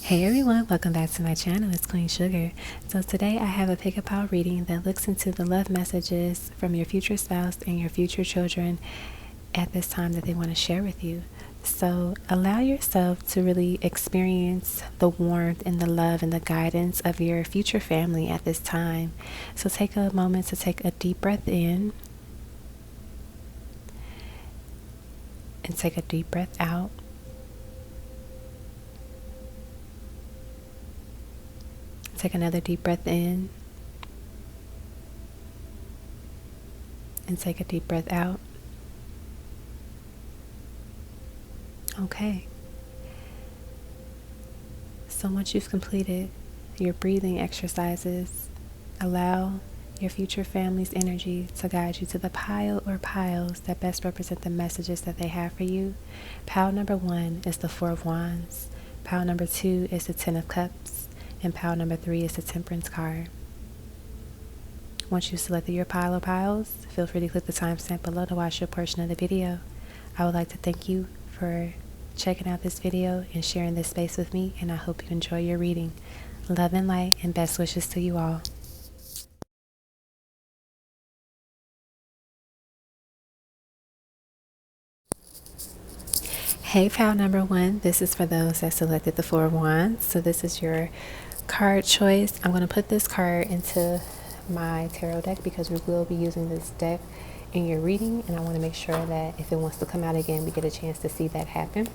Hey everyone, welcome back to my channel. It's Queen Sugar. So today I have a pick a pile reading that looks into the love messages from your future spouse and your future children at this time that they want to share with you. So allow yourself to really experience the warmth and the love and the guidance of your future family at this time. So take a moment to take a deep breath in and take a deep breath out. Take another deep breath in and take a deep breath out. Okay. So once you've completed your breathing exercises, allow your future family's energy to guide you to the pile or piles that best represent the messages that they have for you. Pile number 1 is the Four of Wands. Pile number 2 is the Ten of Cups. And pile number 3 is the Temperance card. Once you've selected your pile or piles, feel free to click the timestamp below to watch your portion of the video. I would like to thank you for checking out this video and sharing this space with me, and I hope you enjoy your reading. Love and light and best wishes to you all. Hey, pile number 1, this is for those that selected the Four of Wands. So this is your card choice. I'm going to put this card into my tarot deck because we will be using this deck in your reading, and I want to make sure that if it wants to come out again, we get a chance to see that happen.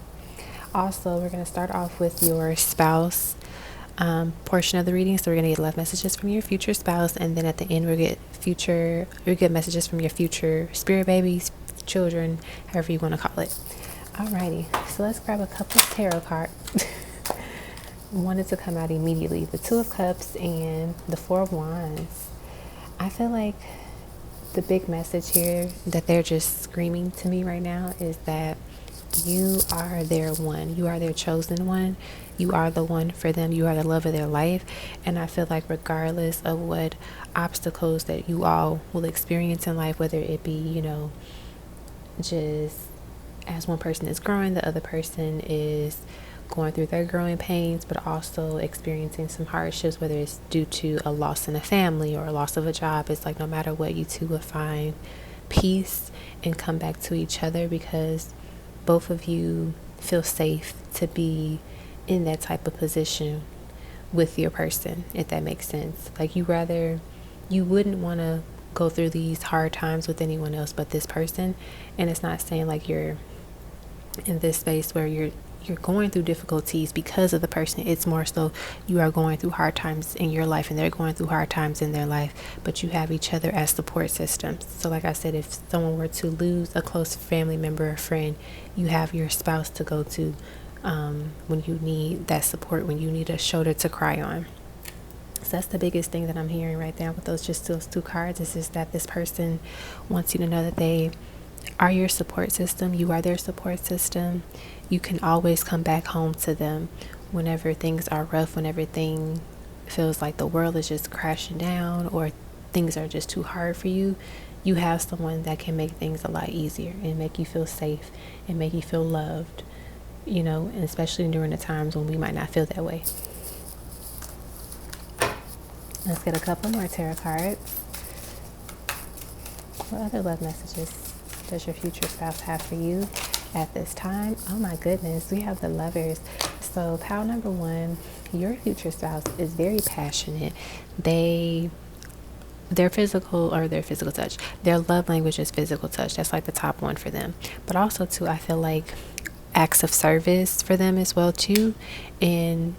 Also, we're going to start off with your spouse portion of the reading. So we're going to get love messages from your future spouse, and then at the end we'll get messages from your future spirit babies, children, however you want to call it. Alrighty, so let's grab a couple of tarot cards. Wanted to come out immediately. The Two of Cups and the Four of Wands. I feel like the big message here that they're just screaming to me right now is that you are their one. You are their chosen one. You are the one for them. You are the love of their life. And I feel like regardless of what obstacles that you all will experience in life, whether it be, just as one person is growing, the other person is going through their growing pains, but also experiencing some hardships, whether it's due to a loss in a family or a loss of a job. It's like no matter what, you two will find peace and come back to each other because both of you feel safe to be in that type of position with your person, if that makes sense. Like you wouldn't want to go through these hard times with anyone else but this person. And it's not saying like you're in this space where you're going through difficulties because of the person. It's more so you are going through hard times in your life and they're going through hard times in their life, but you have each other as support systems. So like I said, if someone were to lose a close family member or friend, you have your spouse to go to when you need that support, when you need a shoulder to cry on. So that's the biggest thing that I'm hearing right now with those two cards, is just that this person wants you to know that they are your support system. You are their support system. You can always come back home to them whenever things are rough, when everything feels like the world is just crashing down or things are just too hard for you. You have someone that can make things a lot easier and make you feel safe and make you feel loved, and especially during the times when we might not feel that way. Let's get a couple more tarot cards. What other love messages does your future spouse have for you at this time? Oh my goodness, we have the Lovers. So pile number 1, your future spouse is very passionate. Their physical touch, their love language is physical touch. That's like the top one for them. But also too, I feel like acts of service for them as well too. And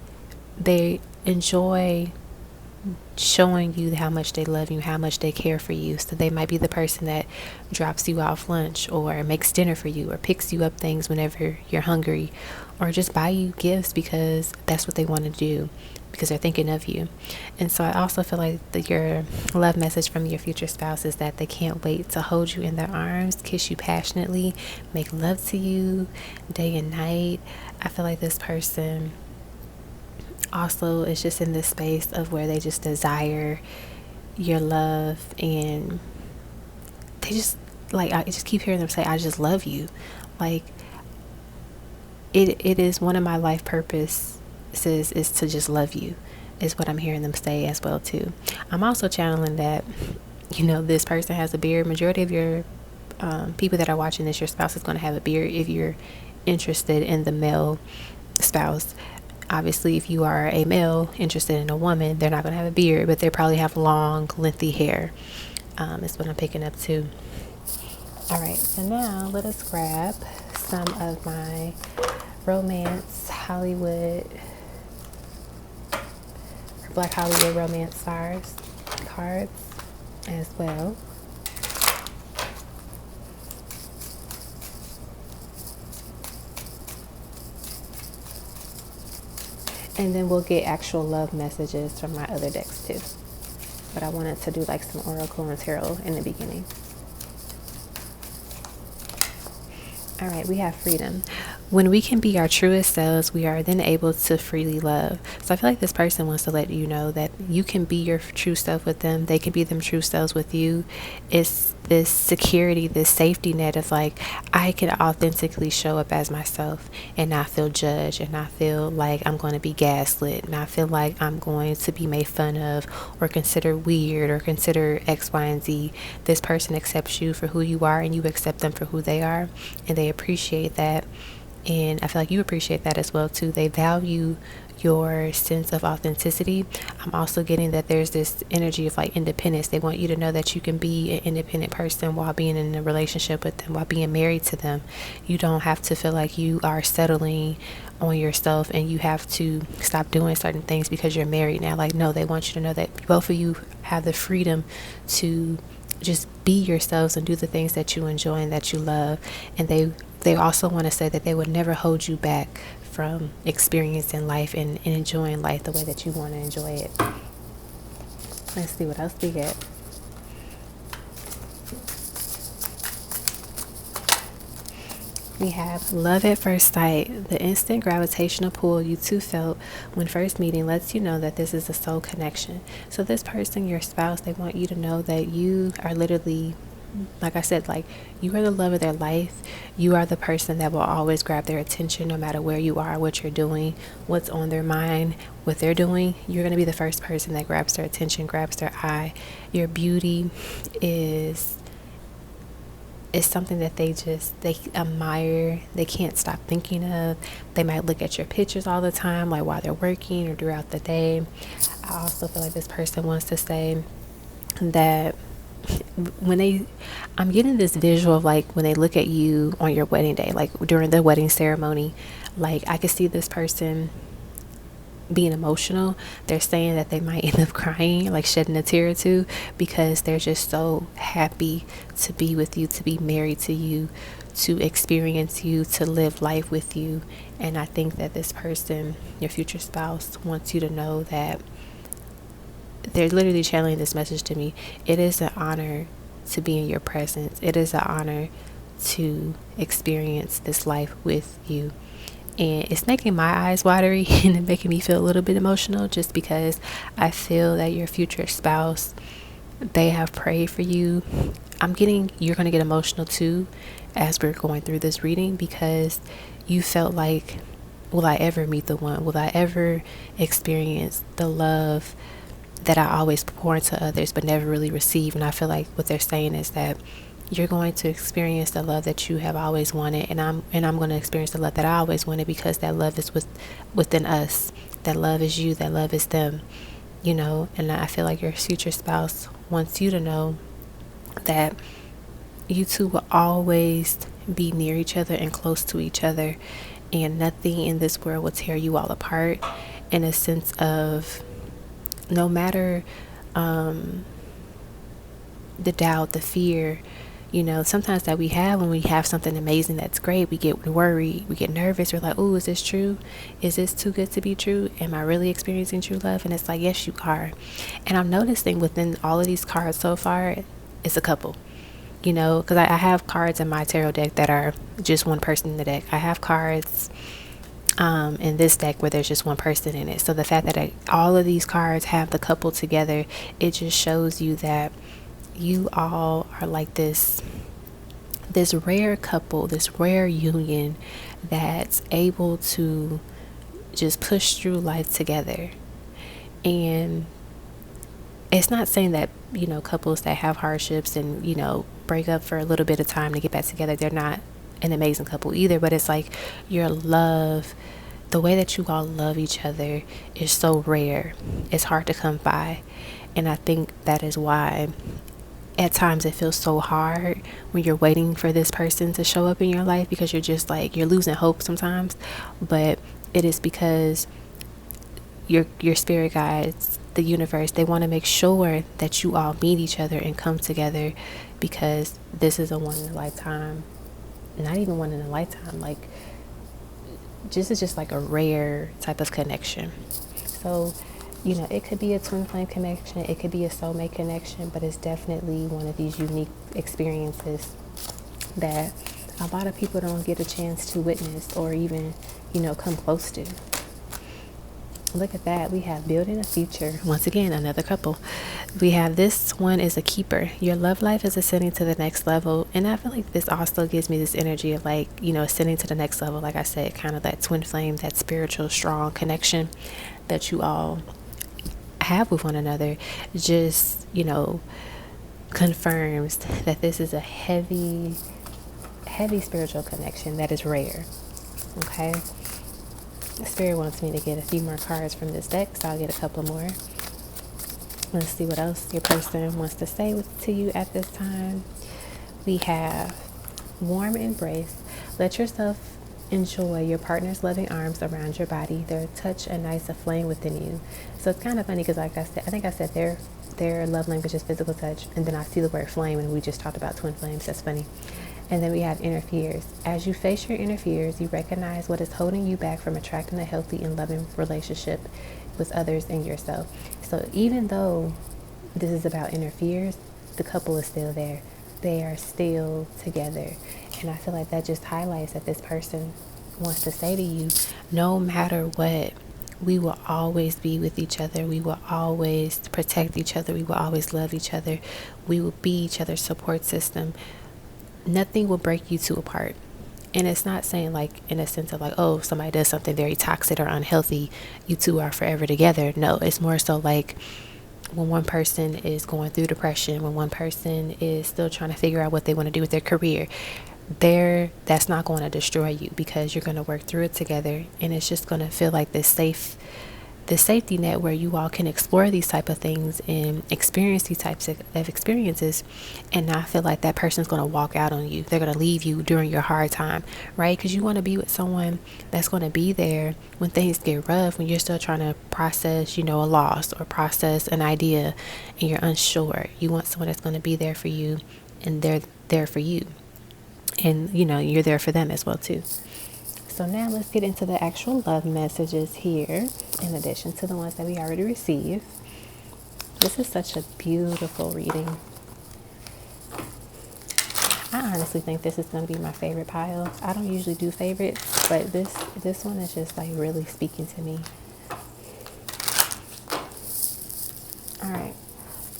they enjoy showing you how much they love you, how much they care for you. So they might be the person that drops you off lunch or makes dinner for you or picks you up things whenever you're hungry, or just buy you gifts because that's what they want to do, because they're thinking of you. And so I also feel like your love message from your future spouse is that they can't wait to hold you in their arms, kiss you passionately, make love to you day and night. I feel like this person also is just in this space of where they just desire your love, and they just like, I just keep hearing them say, I just love you. Like it is one of my life purposes is to just love you, is what I'm hearing them say as well too. I'm also channeling that, this person has a beard. Majority of your people that are watching this, your spouse is going to have a beard if you're interested in the male spouse. Obviously, if you are a male interested in a woman, they're not going to have a beard, but they probably have long, lengthy hair. Is what I'm picking up too. All right, so now let us grab some of my romance Hollywood, or Black Hollywood romance stars cards as well. And then we'll get actual love messages from my other decks too. But I wanted to do like some oracle and tarot in the beginning. All right, we have freedom. When we can be our truest selves, we are then able to freely love. So I feel like this person wants to let you know that you can be your true self with them. They can be them true selves with you. It's this security, this safety net of like, I can authentically show up as myself and not feel judged, and not feel like I'm going to be gaslit, not feel like I'm going to be made fun of or considered weird or consider X, Y, and Z. This person accepts you for who you are, and you accept them for who they are, and they appreciate that. And I feel like you appreciate that as well too. They value your sense of authenticity. I'm also getting that there's this energy of like independence. They want you to know that you can be an independent person while being in a relationship with them, while being married to them. You don't have to feel like you are settling on yourself and you have to stop doing certain things because you're married now. Like, no, they want you to know that both of you have the freedom to just be yourselves and do the things that you enjoy and that you love. And they also want to say that they would never hold you back from experiencing life and enjoying life the way that you want to enjoy it. Let's see what else we get. We have love at first sight. The instant gravitational pull you two felt when first meeting lets you know that this is a soul connection. So this person, your spouse, they want you to know that you are literally, like I said, like you are the love of their life. You are the person that will always grab their attention no matter where you are, what you're doing, what's on their mind, what they're doing. You're going to be the first person that grabs their attention, grabs their eye. Your beauty is something that they admire. They can't stop thinking of. They might look at your pictures all the time, like while they're working or throughout the day. I also feel like this person wants to say that I'm getting this visual of like when they look at you on your wedding day, like during the wedding ceremony, like I could see this person being emotional. They're saying that they might end up crying, like shedding a tear or two, because they're just so happy to be with you, to be married to you, to experience you, to live life with you. And I think that this person, your future spouse, wants you to know that they're literally channeling this message to me. It is an honor to be in your presence. It is an honor to experience this life with you. And it's making my eyes watery and making me feel a little bit emotional, just because I feel that your future spouse, they have prayed for you. I'm getting you're going to get emotional too as we're going through this reading, because you felt like, will I ever meet the one? Will I ever experience the love that I always pour into others but never really receive? And I feel like what they're saying is that you're going to experience the love that you have always wanted, and I'm going to experience the love that I always wanted, because that love is within us. That love is you, that love is them, and I feel like your future spouse wants you to know that you two will always be near each other and close to each other, and nothing in this world will tear you all apart, in a sense of no matter the doubt, the fear, sometimes that we have when we have something amazing that's great. We get worried, we get nervous, we're like, oh, is this true? Is this too good to be true? Am I really experiencing true love? And it's like, yes, you are. And I'm noticing within all of these cards so far, it's a couple, because I have cards in my tarot deck that are just one person in the deck. I have cards in this deck where there's just one person in it. So the fact that all of these cards have the couple together, it just shows you that you all are like this this rare couple, this rare union that's able to just push through life together. And it's not saying that, couples that have hardships and, break up for a little bit of time to get back together, they're not an amazing couple either. But it's like your love, the way that you all love each other is so rare. It's hard to come by. And I think that is why at times it feels so hard when you're waiting for this person to show up in your life, because you're just like, you're losing hope sometimes. But it is because your spirit guides, the universe, they want to make sure that you all meet each other and come together, because this is a one in a lifetime, not even one in a lifetime, like this is just like a rare type of connection. So it could be a twin flame connection, it could be a soulmate connection, but it's definitely one of these unique experiences that a lot of people don't get a chance to witness or even come close to. Look at that. We have building a future. Once again, another couple. We have this one is a keeper. Your love life is ascending to the next level. And I feel like this also gives me this energy of like, ascending to the next level. Like I said, kind of that twin flame, that spiritual, strong connection that you all have with one another. Just, confirms that this is a heavy, heavy spiritual connection that is rare. Okay. Spirit wants me to get a few more cards from this deck, so I'll get a couple more. Let's see what else your person wants to say to you at this time. We have warm embrace. Let yourself enjoy your partner's loving arms around your body. Their touch ignites a flame within you. So it's kind of funny because, like I said, I think I said their love language is physical touch, and then I see the word flame, and we just talked about twin flames. That's funny. And then we have inner fears. As you face your inner fears, you recognize what is holding you back from attracting a healthy and loving relationship with others and yourself. So even though this is about inner fears, the couple is still there. They are still together. And I feel like that just highlights that this person wants to say to you, no matter what, we will always be with each other. We will always protect each other. We will always love each other. We will be each other's support system. Nothing will break you two apart. And it's not saying like in a sense of like, oh, if somebody does something very toxic or unhealthy, you two are forever together. No, it's more so like when one person is going through depression, when one person is still trying to figure out what they want to do with their career, that's not going to destroy you, because you're going to work through it together. And it's just going to feel like this safety net where you all can explore these type of things and experience these types of experiences, and not feel like that person's going to walk out on you. They're going to leave you during your hard time, right? Because you want to be with someone that's going to be there when things get rough, when you're still trying to process, a loss or process an idea and you're unsure. You want someone that's going to be there for you, and they're there for you, and you're there for them as well too. So now let's get into the actual love messages here, in addition to the ones that we already received. This is such a beautiful reading. I honestly think this is going to be my favorite pile. I don't usually do favorites, but this one is just like really speaking to me. All right,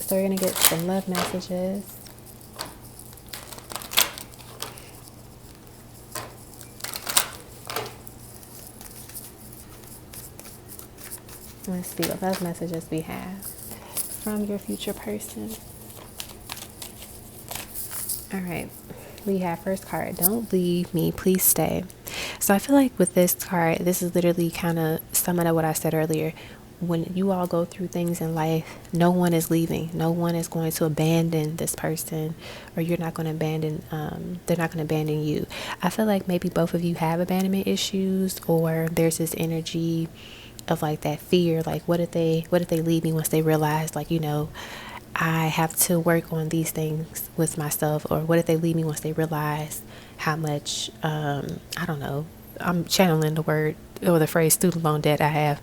so we're going to get some love messages. Let's see what love messages we have from your future person. All right, we have first card, don't leave me, please stay. So I feel like with this card, this is literally kind of summing up what I said earlier. When you all go through things in life, no one is leaving. No one is going to abandon this person, or you're not going to abandon, they're not going to abandon you. I feel like maybe both of you have abandonment issues, or there's this energy of like that fear, like what if they leave me once they realize, like, I have to work on these things with myself, or what if they leave me once they realize how much I don't know, I'm channeling the word or the phrase student loan debt I have.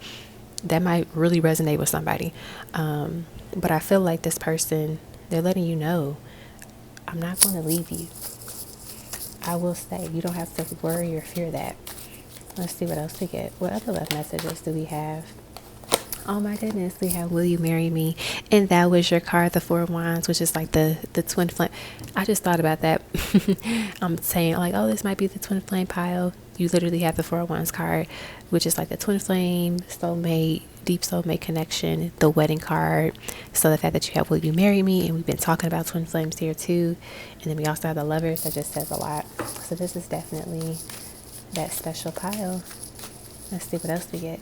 That might really resonate with somebody, but I feel like this person, they're letting you know, I'm not going to leave you. I will stay. You don't have to worry or fear that. Let's see what else we get. What other love messages do we have Oh my goodness, we have Will You Marry Me? And that was your card, the Four of Wands, which is like the twin flame. I just thought about that. I'm saying like, oh, this might be the twin flame pile. You literally have the Four of Wands card, which is like the twin flame, soulmate, deep soulmate connection, the wedding card. So the fact that you have Will You Marry Me, and we've been talking about twin flames here too. And then we also have the Lovers. That just says a lot. So this is definitely that special pile. Let's see what else we get.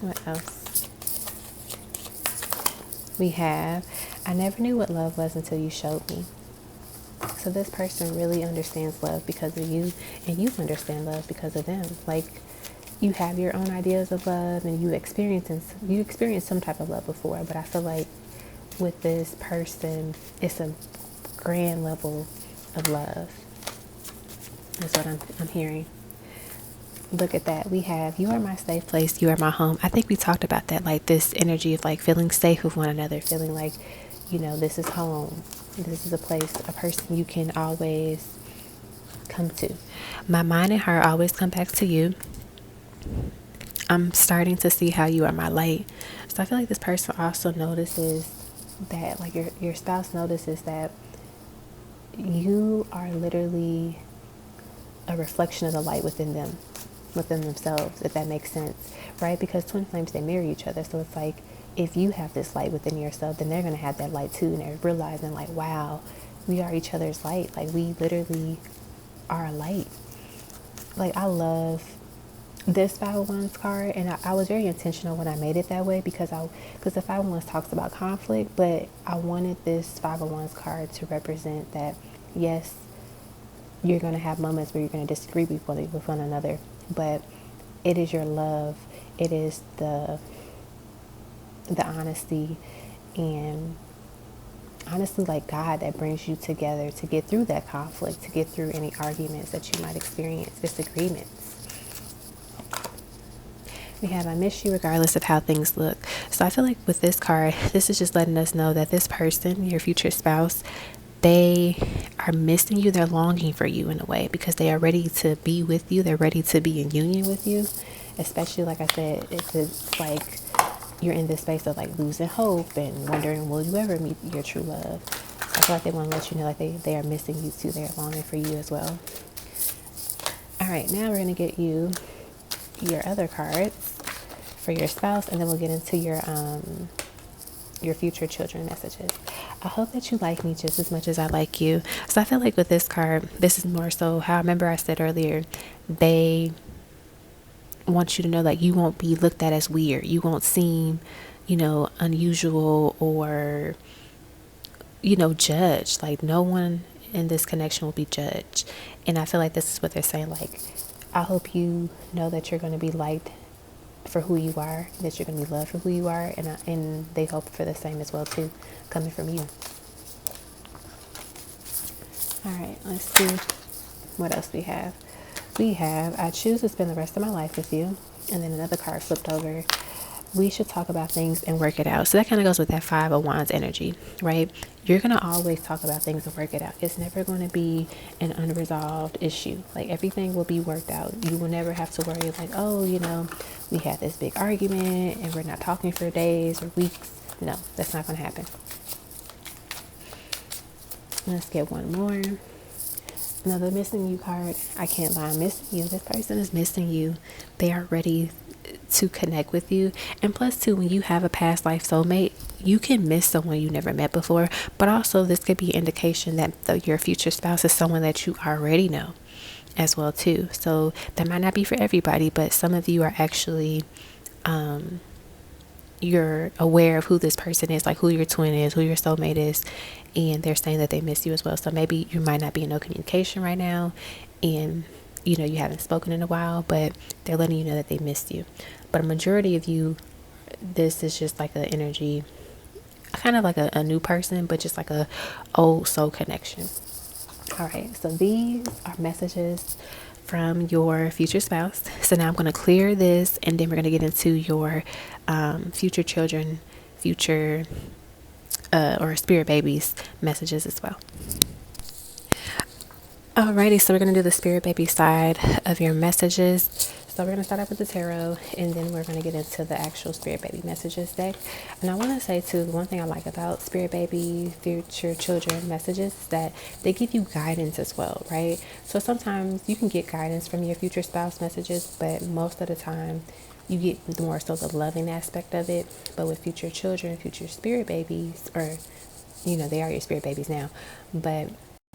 What else? We have, I never knew what love was until you showed me. So this person really understands love because of you, and you understand love because of them. Like, you have your own ideas of love, and you experienced some type of love before, but I feel like with this person, it's a grand level of love. That's what I'm hearing. Look at that. We have, you are my safe place, you are my home. I think we talked about that, like this energy of like feeling safe with one another, feeling like, this is home. This is a place, a person you can always come to. My mind and heart always come back to you. I'm starting to see how you are my light. So I feel like this person also notices that, like your spouse notices that you are literally a reflection of the light within themselves, if that makes sense, right? Because twin flames, they mirror each other. So it's like, if you have this light within yourself, then they're going to have that light too. And they're realizing like, wow, we are each other's light. Like, we literally are a light. Like, I love this Five of Wands card, and I was very intentional when I made it that way, because the Five of Wands talks about conflict, but I wanted this Five of Wands card to represent that, yes, you're going to have moments where you're going to disagree with one another, but it is your love, it is the honesty, and honestly, like God, that brings you together to get through that conflict, to get through any arguments that you might experience, disagreements. We have, I miss you regardless of how things look. So I feel like with this card, this is just letting us know that this person, your future spouse, they are missing you. They're longing for you in a way, because they are ready to be with you. They're ready to be in union with you. Especially, like I said, it's like you're in this space of like losing hope and wondering, will you ever meet your true love? So I feel like they want to let you know, like they are missing you too. They're longing for you as well. All right, now we're going to get you your other cards for your spouse, and then we'll get into your future children messages. I hope that you like me just as much as I like you. So I feel like with this card, this is more so how, I remember I said earlier, they want you to know that you won't be looked at as weird. You won't seem, unusual or, judged. Like, no one in this connection will be judged. And I feel like this is what they're saying. Like, I hope you know that you're going to be liked for who you are, that you're going to be loved for who you are, and they hope for the same as well too, coming from you. All right, let's see what else we have. We have, I choose to spend the rest of my life with you, and then another card flipped over. We should talk about things and work it out. So that kind of goes with that Five of Wands energy, right? You're going to always talk about things and work it out. It's never going to be an unresolved issue. Like, everything will be worked out. You will never have to worry like, oh, we had this big argument and we're not talking for days or weeks. No, that's not going to happen. Let's get one more. Another missing you card. I can't lie, I'm missing you. This person is missing you. They are ready to connect with you. And plus too, when you have a past life soulmate, you can miss someone you never met before, but also this could be an indication that your future spouse is someone that you already know as well too. So that might not be for everybody, but some of you are actually you're aware of who this person is, like who your twin is, who your soulmate is, and they're saying that they miss you as well. So maybe you might not be in no communication right now, and you haven't spoken in a while, but they're letting you know that they missed you. But a majority of you, this is just like an energy, kind of like a new person, but just like a old soul connection. All right, so these are messages from your future spouse. So now I'm going to clear this, and then we're going to get into your future children, future or spirit babies messages as well. Alrighty, so we're going to do the spirit baby side of your messages. So we're going to start off with the tarot, and then we're going to get into the actual spirit baby messages deck. And I want to say too, the one thing I like about spirit baby, future children messages is that they give you guidance as well, right? So sometimes you can get guidance from your future spouse messages, but most of the time you get more so the loving aspect of it. But with future children, future spirit babies, or they are your spirit babies now, but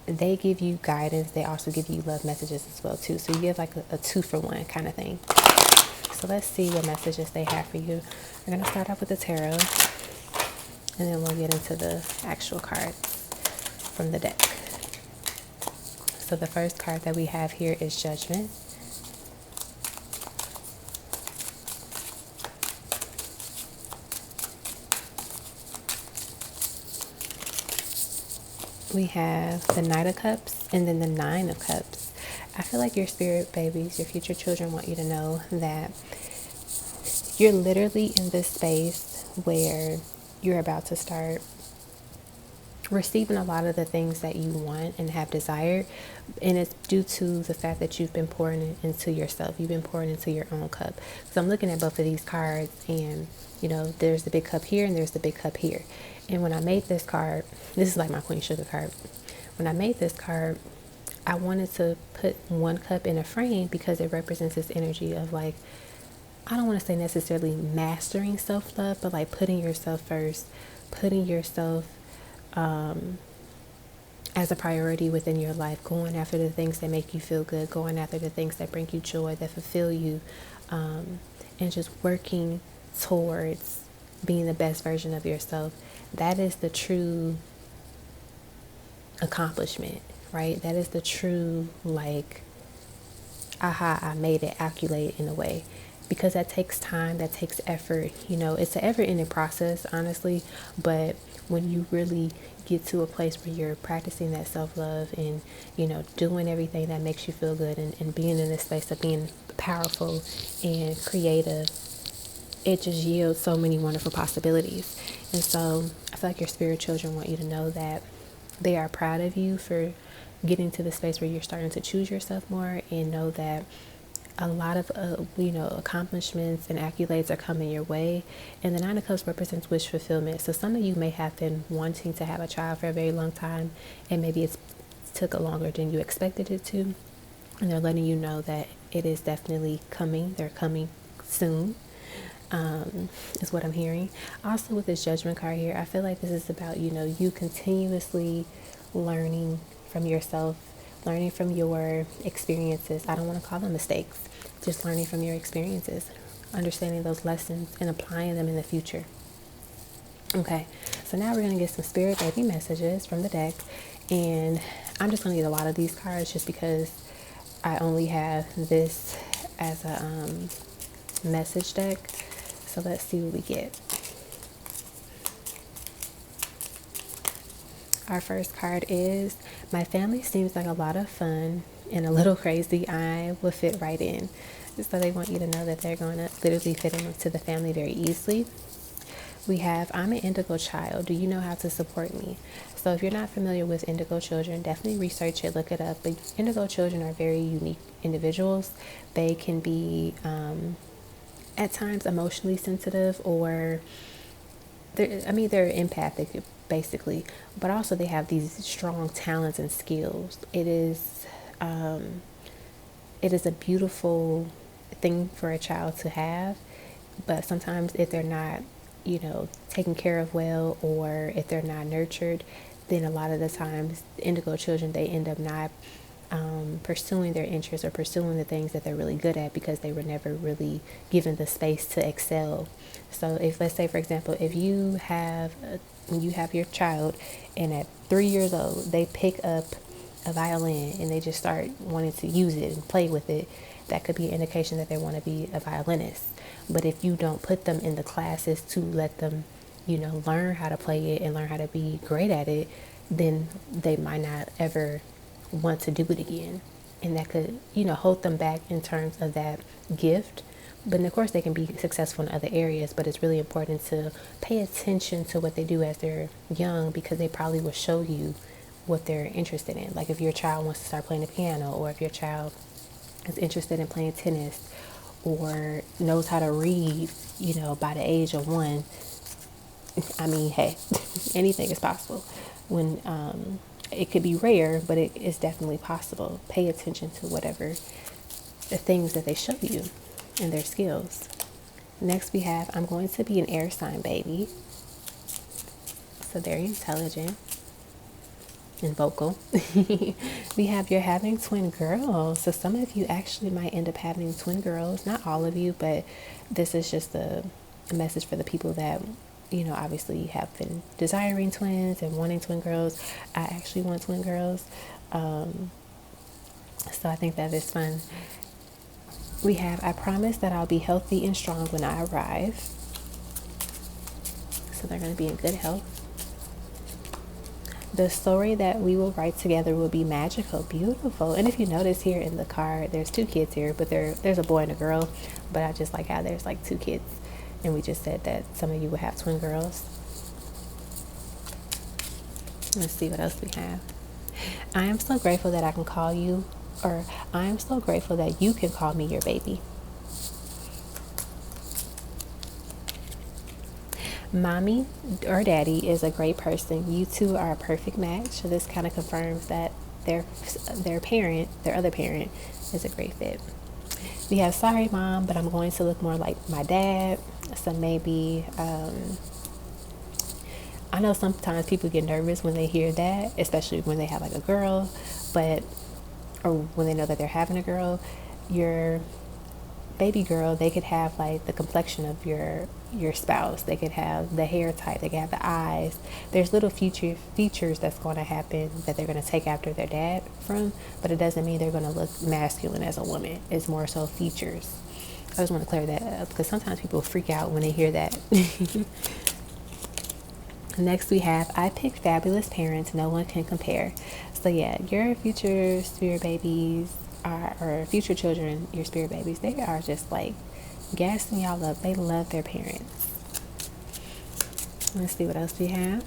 they give you guidance. They also give you love messages as well too. So you get like a 2-for-1 kind of thing. So let's see what messages they have for you. We're going to start off with the tarot, and then we'll get into the actual cards from the deck. So the first card that we have here is Judgment. We have the Knight of Cups and then the Nine of Cups. I feel like your spirit babies, your future children, want you to know that you're literally in this space where you're about to start receiving a lot of the things that you want and have desired, and it's due to the fact that you've been pouring into yourself. You've been pouring into your own cup. So I'm looking at both of these cards, and there's the big cup here and there's the big cup here. And when I made this card, this is like my Queen Sugar card. When I made this card, I wanted to put one cup in a frame because it represents this energy of, like, I don't want to say necessarily mastering self-love, but like putting yourself first, putting yourself as a priority within your life, going after the things that make you feel good, going after the things that bring you joy, that fulfill you, and just working towards being the best version of yourself. That is the true accomplishment, right? That is the true, like, aha, I made it, accolade in a way. Because that takes time, that takes effort. It's an ever-ending process, honestly. But when you really get to a place where you're practicing that self-love and, doing everything that makes you feel good, and being in this space of being powerful and creative, it just yields so many wonderful possibilities. And so I feel like your spirit children want you to know that they are proud of you for getting to the space where you're starting to choose yourself more, and know that a lot of accomplishments and accolades are coming your way. And the Nine of Cups represents wish fulfillment. So some of you may have been wanting to have a child for a very long time, and maybe it's took longer than you expected it to, and they're letting you know that it is definitely coming. They're coming soon, is what I'm hearing. Also, with this Judgment card here, I feel like this is about you continuously learning from yourself, learning from your experiences. I don't want to call them mistakes, just learning from your experiences, understanding those lessons and applying them in the future. Okay, so now we're going to get some spirit baby messages from the deck, and I'm just going to get a lot of these cards just because I only have this as a message deck. So let's see what we get. Our first card is, my family seems like a lot of fun and a little crazy. I will fit right in. So they want you to know that they're going to literally fit into the family very easily. We have, I'm an indigo child. Do you know how to support me? So if you're not familiar with indigo children, definitely research it, look it up. But indigo children are very unique individuals. They can be at times emotionally sensitive, or they're empathic basically, but also they have these strong talents and skills. It is a beautiful thing for a child to have, but sometimes if they're not taken care of well, or if they're not nurtured, then a lot of the times indigo children, they end up not pursuing their interests or pursuing the things that they're really good at, because they were never really given the space to excel. So if, let's say for example, if you have your child, and at 3 years old they pick up a violin and they just start wanting to use it and play with it, that could be an indication that they want to be a violinist. But if you don't put them in the classes to let them learn how to play it and learn how to be great at it, then they might not ever want to do it again, and that could hold them back in terms of that gift. But of course they can be successful in other areas, but it's really important to pay attention to what they do as they're young, because they probably will show you what they're interested in. Like if your child wants to start playing the piano, or if your child is interested in playing tennis, or knows how to read, by the age of 1. I mean, hey, anything is possible. When it could be rare, but it is definitely possible. Pay attention to whatever the things that they show you and their skills. Next we have, I'm going to be an air sign baby. So very intelligent and vocal. We have, you're having twin girls. So some of you actually might end up having twin girls. Not all of you, but this is just a message for the people that, obviously have been desiring twins and wanting twin girls. I actually want twin girls. So I think that is fun. We have, I promise that I'll be healthy and strong when I arrive. So they're going to be in good health. The story that we will write together will be magical, beautiful. And if you notice here in the card, there's 2 kids here, but there's a boy and a girl. But I just like how there's like 2 kids. And we just said that some of you will have twin girls. Let's see what else we have. I am so grateful that I can call you, or I am so grateful that you can call me your baby. Mommy or daddy is a great person. You two are a perfect match. So this kind of confirms that their other parent is a great fit. We have, sorry mom, but I'm going to look more like my dad. So maybe, I know sometimes people get nervous when they hear that, especially when they have like a girl, or when they know that they're having a girl. Your baby girl, they could have like the complexion of your spouse. They could have the hair type. They could have the eyes. There's little future features that's going to happen that they're going to take after their dad from, but it doesn't mean they're going to look masculine as a woman. It's more so features. I just want to clear that up because sometimes people freak out when they hear that. Next we have, I picked fabulous parents no one can compare. So yeah, your future spirit babies or future children, your spirit babies, they are just like gassing y'all up. They love their parents. Let's see what else we have.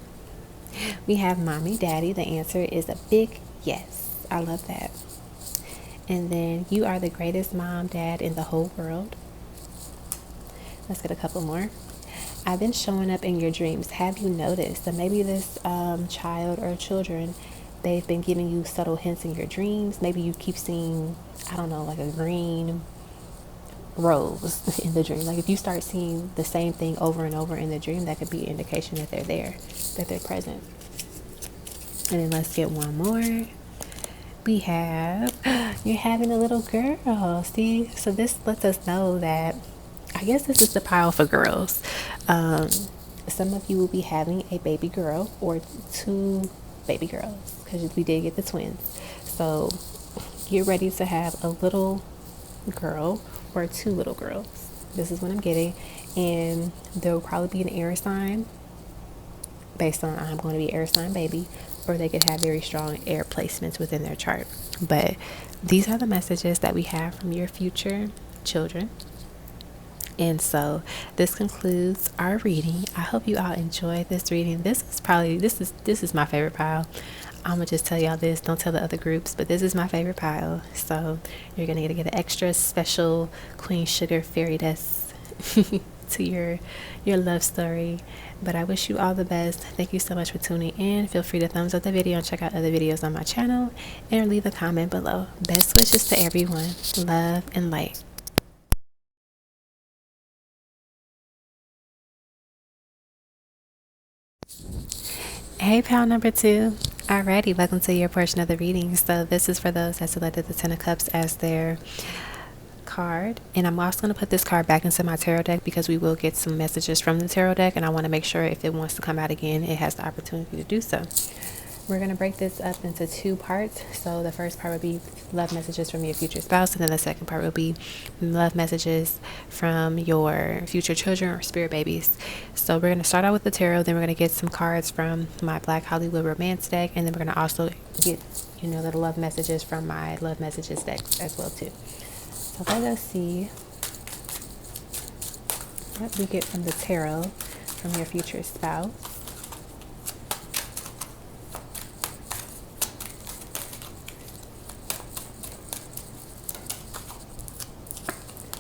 We have mommy, daddy. The answer is a big yes. I love that. And then, you are the greatest mom, dad in the whole world. Let's get a couple more. I've been showing up in your dreams. Have you noticed? So maybe this child or children, they've been giving you subtle hints in your dreams. Maybe you keep seeing, I don't know, like a green rose in the dream. Like if you start seeing the same thing over and over in the dream, that could be an indication that they're there, that they're present. And then let's get one more. We have, you're having a little girl. See, so this lets us know that, I guess this is the pile for girls. Some of you will be having a baby girl or 2 baby girls, because we did get the twins. So get ready to have a little girl or 2 little girls. This is what I'm getting. And there will probably be an air sign based on, I'm going to be air sign baby, or they could have very strong air placements within their chart. But these are the messages that we have from your future children. And so this concludes our reading. I hope you all enjoyed this reading. This is my favorite pile. I'm gonna just tell y'all this, don't tell the other groups, but this is my favorite pile. So you're gonna get an extra special Queen Sugar fairy dust to your love story. But I wish you all the best. Thank you so much for tuning in. Feel free to thumbs up the video and check out other videos on my channel, and leave a comment below. Best wishes to everyone. Love and light. Hey, pal number 2. Alrighty, welcome to your portion of the reading. So this is for those that selected the 10 of Cups as their card. And I'm also going to put this card back into my tarot deck because we will get some messages from the tarot deck, and I want to make sure if it wants to come out again, it has the opportunity to do so. We're going to break this up into 2 parts. So the first part would be love messages from your future spouse, and then the second part will be love messages from your future children or spirit babies. So we're going to start out with the tarot, then we're going to get some cards from my Black Hollywood Romance deck, and then we're going to also get, the love messages from my love messages deck as well too. So let us see what we get from the tarot from your future spouse.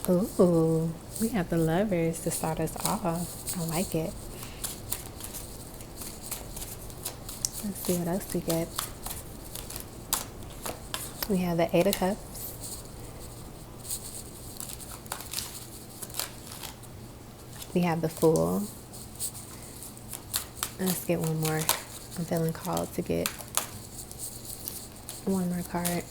Ooh, we have the lovers to start us off. I like it. Let's see what else we get. We have the Eight of Cups. We have the Fool. Let's get one more. I'm feeling called to get one more card.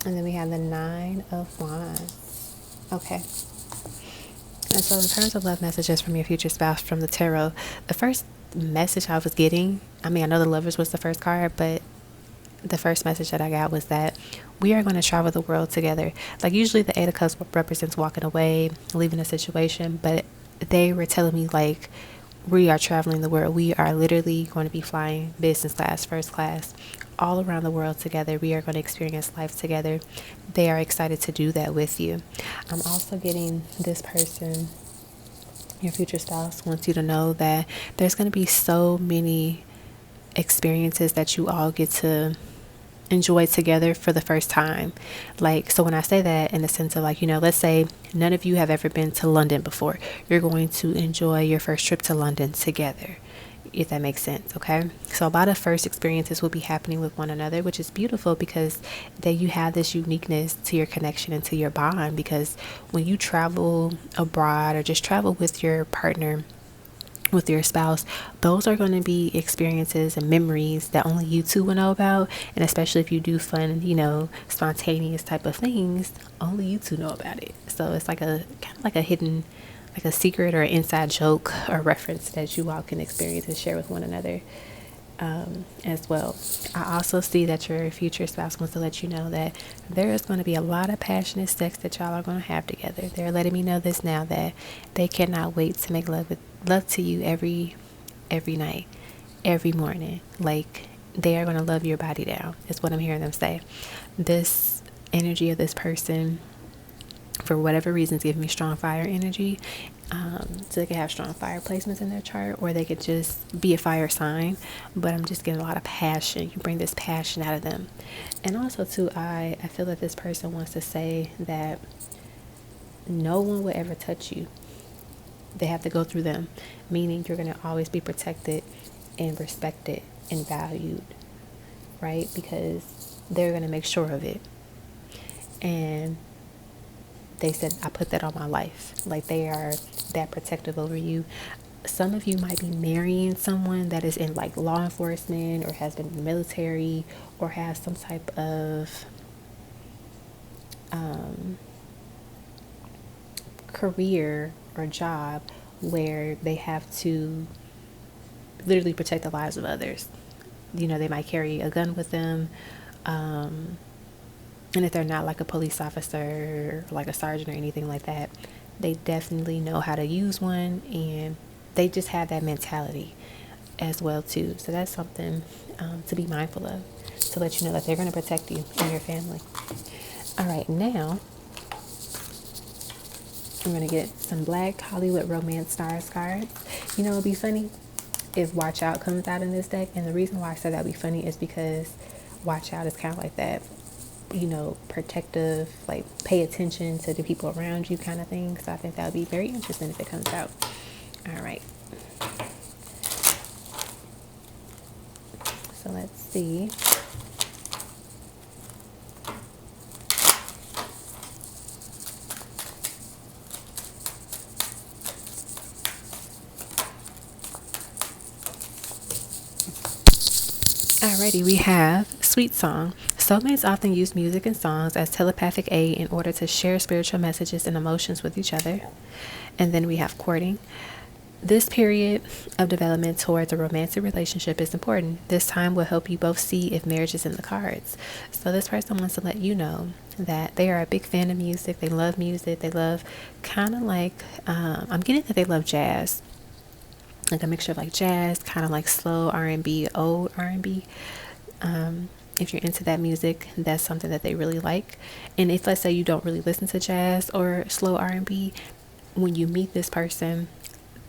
And then we have the Nine of Wands. Okay. And so in terms of love messages from your future spouse from the tarot, the first message I was getting, I mean, I know the Lovers was the first card, but the first message that I got was that we are going to travel the world together. Like usually the Eight of Cups represents walking away, leaving a situation, but they were telling me like we are traveling the world. We are literally going to be flying business class, first class, all around the world together. We are going to experience life together. They are excited to do that with you. I'm also getting this person, your future spouse, wants you to know that there's going to be so many experiences that you all get to enjoy together for the first time. Like, so when I say that in the sense of like, let's say none of you have ever been to London before, you're going to enjoy your first trip to London together, if that makes sense. Okay, so a lot of first experiences will be happening with one another, which is beautiful because that you have this uniqueness to your connection and to your bond. Because when you travel abroad or just travel with your partner, with your spouse, those are going to be experiences and memories that only you two will know about. And especially if you do fun, spontaneous type of things, only you two know about it. So it's like a kind of like a hidden, like a secret or an inside joke or reference that you all can experience and share with one another. As well, I also see that your future spouse wants to let you know that there is going to be a lot of passionate sex that y'all are going to have together. They're letting me know this now, that they cannot wait to make love to you every night, every morning. Like they are going to love your body down, is what I'm hearing them say. This energy of this person, for whatever reasons, giving me strong fire energy. So they could have strong fire placements in their chart, or they could just be a fire sign. But I'm just getting a lot of passion. You bring this passion out of them. And also too, I feel that this person wants to say that no one will ever touch you. They have to go through them, meaning you're going to always be protected and respected and valued, right? Because they're going to make sure of it. And they said, I put that on my life. Like they are that protective over you. Some of you might be marrying someone that is in like law enforcement or has been in the military or has some type of career or job where they have to literally protect the lives of others. They might carry a gun with them. And if they're not like a police officer, like a sergeant or anything like that, they definitely know how to use one, and they just have that mentality as well too. So that's something to be mindful of, to let you know that they're going to protect you and your family. All right, now I'm going to get some Black Hollywood Romance Stars cards. It'd be funny if Watch Out comes out in this deck, and the reason why I said that'd be funny is because Watch Out is kind of like that, protective, like pay attention to the people around you kind of thing. So I think that would be very interesting if it comes out. All right. So let's see. Alrighty, we have Sweet Song. Soulmates often use music and songs as telepathic aid in order to share spiritual messages and emotions with each other. And then we have Courting. This period of development towards a romantic relationship is important. This time will help you both see if marriage is in the cards. So this person wants to let you know that they are a big fan of music. They love music. They love kind of like, I'm getting that they love jazz. Like a mixture of like jazz, kind of like slow R&B, old R&B. If you're into that music, that's something that they really like. And if, let's say, you don't really listen to jazz or slow R&B, when you meet this person,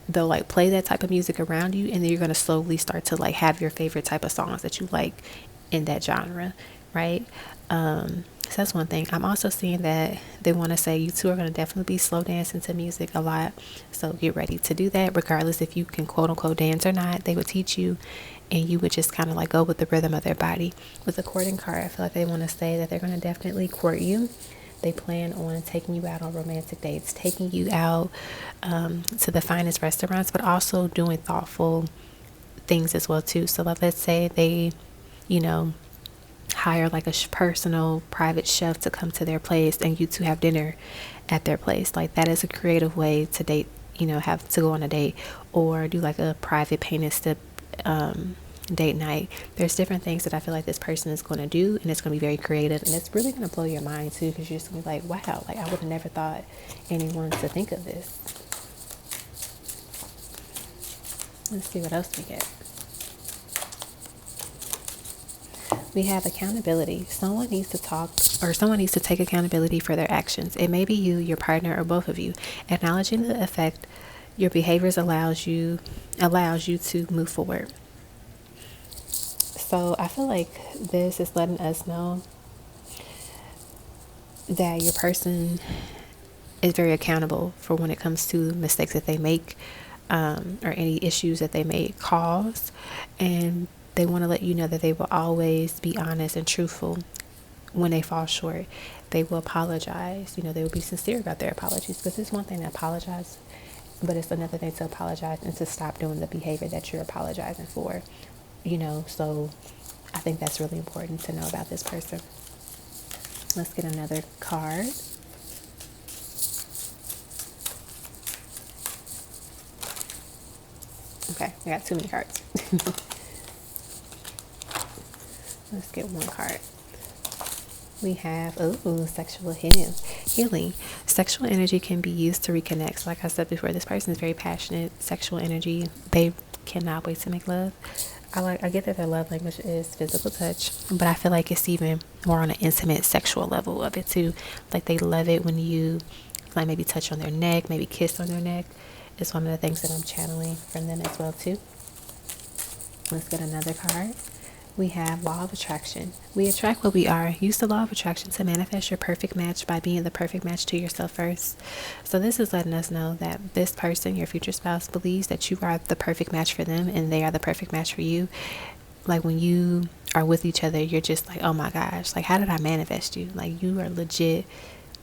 they'll like play that type of music around you, and then you're going to slowly start to like have your favorite type of songs that you like in that genre, right? So that's one thing. I'm also seeing that they want to say you two are going to definitely be slow dancing to music a lot. So get ready to do that, regardless if you can quote unquote dance or not. They would teach you, and you would just kind of like go with the rhythm of their body. With the courting card, I feel like they want to say that they're going to definitely court you. They plan on taking you out on romantic dates, taking you out to the finest restaurants, but also doing thoughtful things as well too. So like, let's say they, you know, hire like a personal private chef to come to their place and you two have dinner at their place. Like that is a creative way to date, have to go on a date, or do like a private paint and sip date night. There's different things that I feel like this person is going to do, and it's going to be very creative, and it's really going to blow your mind too, because you're just going to be like, wow, like I would have never thought anyone to think of this. Let's see what else we get. We have accountability. Someone needs to talk, or someone needs to take accountability for their actions. It may be you, your partner, or both of you. Acknowledging the effect your behaviors allows you to move forward. So I feel like this is letting us know that your person is very accountable for when it comes to mistakes that they make, or any issues that they may cause, and they want to let you know that they will always be honest and truthful when they fall short. They will apologize. They will be sincere about their apologies, because it's one thing to apologize, but it's another thing to apologize and to stop doing the behavior that you're apologizing for. So I think that's really important to know about this person. Let's get another card. Okay, I got too many cards. Let's get one card. We have, sexual healing. Sexual energy can be used to reconnect. So like I said before, this person is very passionate. Sexual energy. They cannot wait to make love. I get that their love language is physical touch, but I feel like it's even more on an intimate sexual level of it too. Like they love it when you like maybe touch on their neck, maybe kiss on their neck. It's one of the things that I'm channeling from them as well too. Let's get another card. We have law of attraction. We attract what we are. Use the law of attraction to manifest your perfect match by being the perfect match to yourself first. So this is letting us know that this person, your future spouse, believes that you are the perfect match for them and they are the perfect match for you. Like when you are with each other, you're just like, oh my gosh, like how did I manifest you? Like you are legit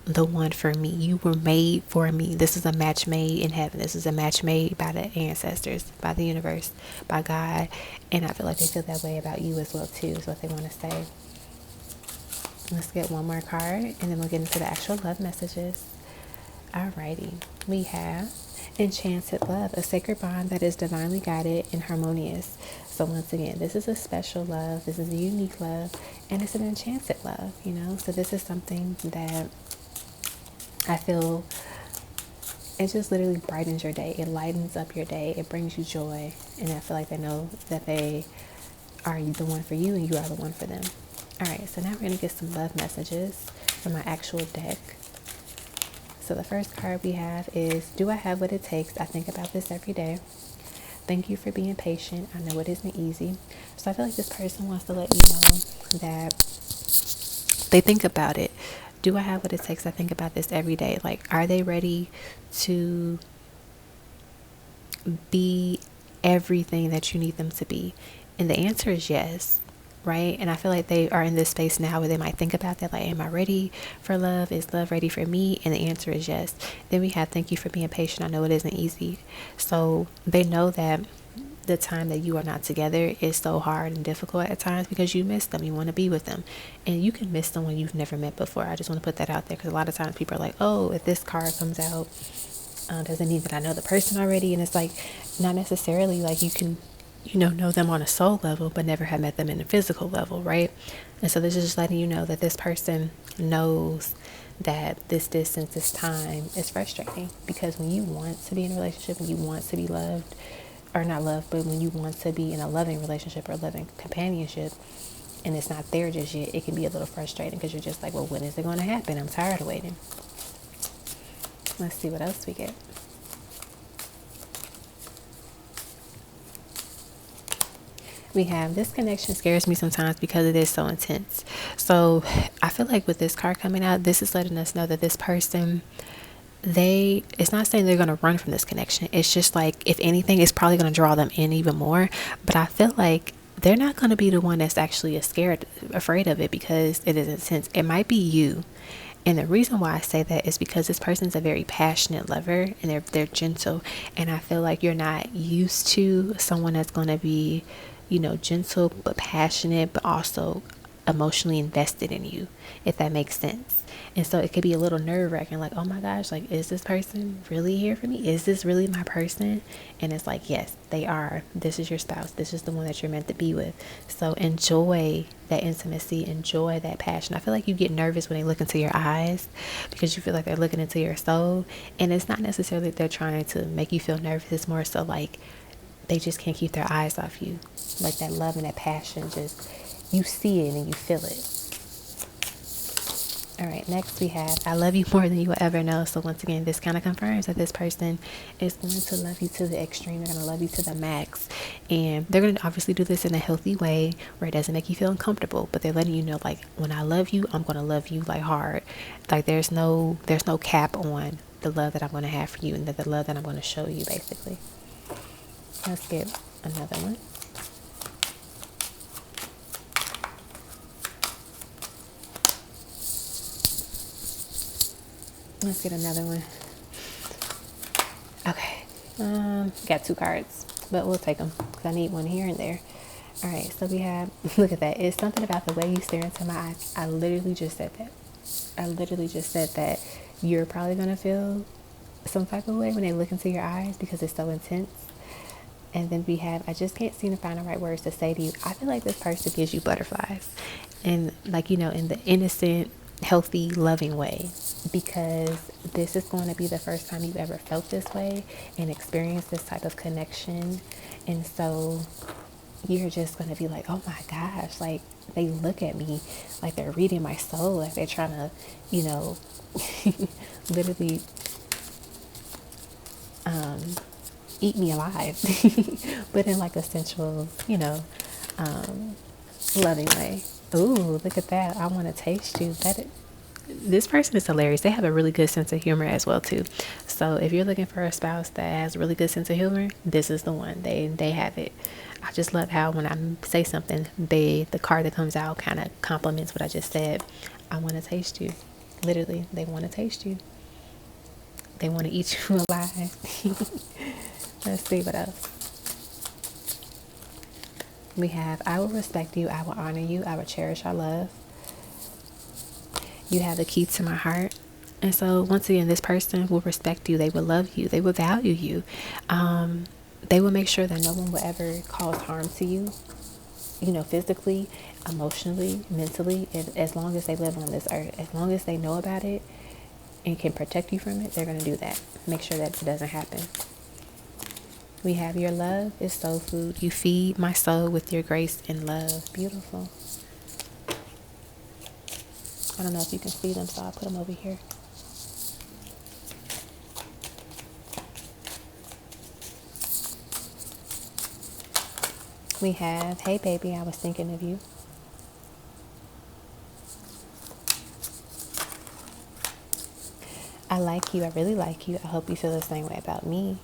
the one for me. You were made for me. This is a match made in heaven. This is a match made by the ancestors, by the universe, by God. And I feel like they feel that way about you as well too, is what they want to say. Let's get one more card and then we'll get into the actual love messages. Alrighty. We have enchanted love, a sacred bond that is divinely guided and harmonious. So once again, this is a special love. This is a unique love, and it's an enchanted love, So this is something that I feel it just literally brightens your day. It lightens up your day. It brings you joy. And I feel like they know that they are the one for you and you are the one for them. All right, so now we're going to get some love messages from my actual deck. So the first card we have is, do I have what it takes? I think about this every day. Thank you for being patient. I know it isn't easy. So I feel like this person wants to let you know that they think about it. Do I have what it takes? I think about this every day. Like, are they ready to be everything that you need them to be? And the answer is yes, right? And I feel like they are in this space now where they might think about that. Like, am I ready for love? Is love ready for me? And the answer is yes. Then we have, thank you for being patient. I know it isn't easy. So they know that the time that you are not together is so hard and difficult at times because you miss them. You want to be with them, and you can miss someone you've never met before. I just want to put that out there because a lot of times people are like, oh, if this card comes out, doesn't mean that I know the person already. And it's like, not necessarily. Like you can, know them on a soul level, but never have met them in a physical level, right? And so this is just letting you know that this person knows that this distance, this time is frustrating, because when you want to be in a relationship and you want to be loved, or not love, but when you want to be in a loving relationship or loving companionship and it's not there just yet, it can be a little frustrating because you're just like, well, when is it going to happen? I'm tired of waiting. Let's see what else we get. We have this connection scares me sometimes because it is so intense. So I feel like with this card coming out, this is letting us know that this person, it's not saying they're going to run from this connection. It's just like, if anything, it's probably going to draw them in even more. But I feel like they're not going to be the one that's actually afraid of it, because it is intense. It might be you. And the reason why I say that is because this person's a very passionate lover, and they're gentle. And I feel like you're not used to someone that's going to be, gentle but passionate, but also emotionally invested in you, if that makes sense. And so it could be a little nerve wracking, like, oh my gosh, like, is this person really here for me? Is this really my person? And it's like, yes, they are. This is your spouse. This is the one that you're meant to be with. So enjoy that intimacy, enjoy that passion. I feel like you get nervous when they look into your eyes, because you feel like they're looking into your soul. And it's not necessarily that they're trying to make you feel nervous. It's more so like they just can't keep their eyes off you. Like that love and that passion, just, you see it and you feel it. All right, next we have, I love you more than you will ever know. So once again, this kind of confirms that this person is going to love you to the extreme. They're going to love you to the max. And they're going to obviously do this in a healthy way where it doesn't make you feel uncomfortable. But they're letting you know, like, when I love you, I'm going to love you like hard. Like there's no cap on the love that I'm going to have for you, and the love that I'm going to show you, basically. Let's get another one. Let's get another one. Okay. Got 2 cards, but we'll take them because I need one here and there. All right. So we have, look at that. It's something about the way you stare into my eyes. I literally just said that. You're probably going to feel some type of way when they look into your eyes because it's so intense. And then we have, I just can't seem to find the right words to say to you. I feel like this person gives you butterflies, and like, in the innocent, healthy, loving way, because this is going to be the first time you've ever felt this way and experienced this type of connection. And so you're just going to be like, oh my gosh, like, they look at me like they're reading my soul, like they're trying to, literally eat me alive, but in like a sensual, loving way. Ooh, look at that. I want to taste you. This person is hilarious. They have a really good sense of humor as well too. So if you're looking for a spouse that has a really good sense of humor, this is the one. They have it. I just love how when I say something, the card that comes out kind of complements what I just said. I want to taste you. Literally, they want to taste you. They want to eat you alive. Let's see what else. We have, I will respect you, I will honor you, I will cherish our love. You have the key to my heart. And so once again, this person will respect you, they will love you, they will value you. They will make sure that no one will ever cause harm to you, physically, emotionally, mentally, as long as they live on this earth. As long as they know about it and can protect you from it, they're going to do that. Make sure that it doesn't happen. We have, your love is soul food. You feed my soul with your grace and love. Beautiful. I don't know if you can see them, so I'll put them over here. We have, hey baby, I was thinking of you. I like you. I really like you. I hope you feel the same way about me.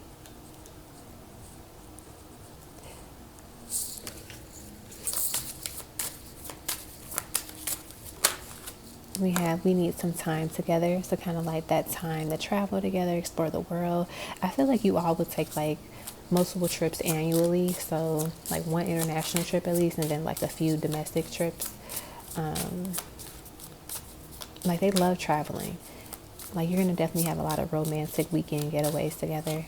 We have, we need some time together. So kind of like that time to travel together, explore the world. I feel like you all would take like multiple trips annually. So like one international trip at least, and then like a few domestic trips. Like they love traveling. Like you're going to definitely have a lot of romantic weekend getaways together.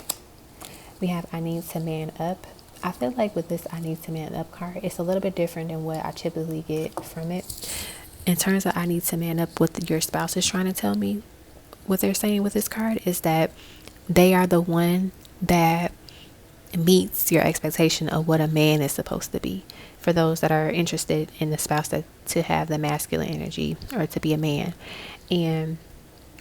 We have, I need to man up. I feel like with this I need to man up card, it's a little bit different than what I typically get from it. In terms of I need to man up, what your spouse is trying to tell me, what they're saying with this card is that they are the one that meets your expectation of what a man is supposed to be. For those that are interested in the spouse to have the masculine energy or to be a man. And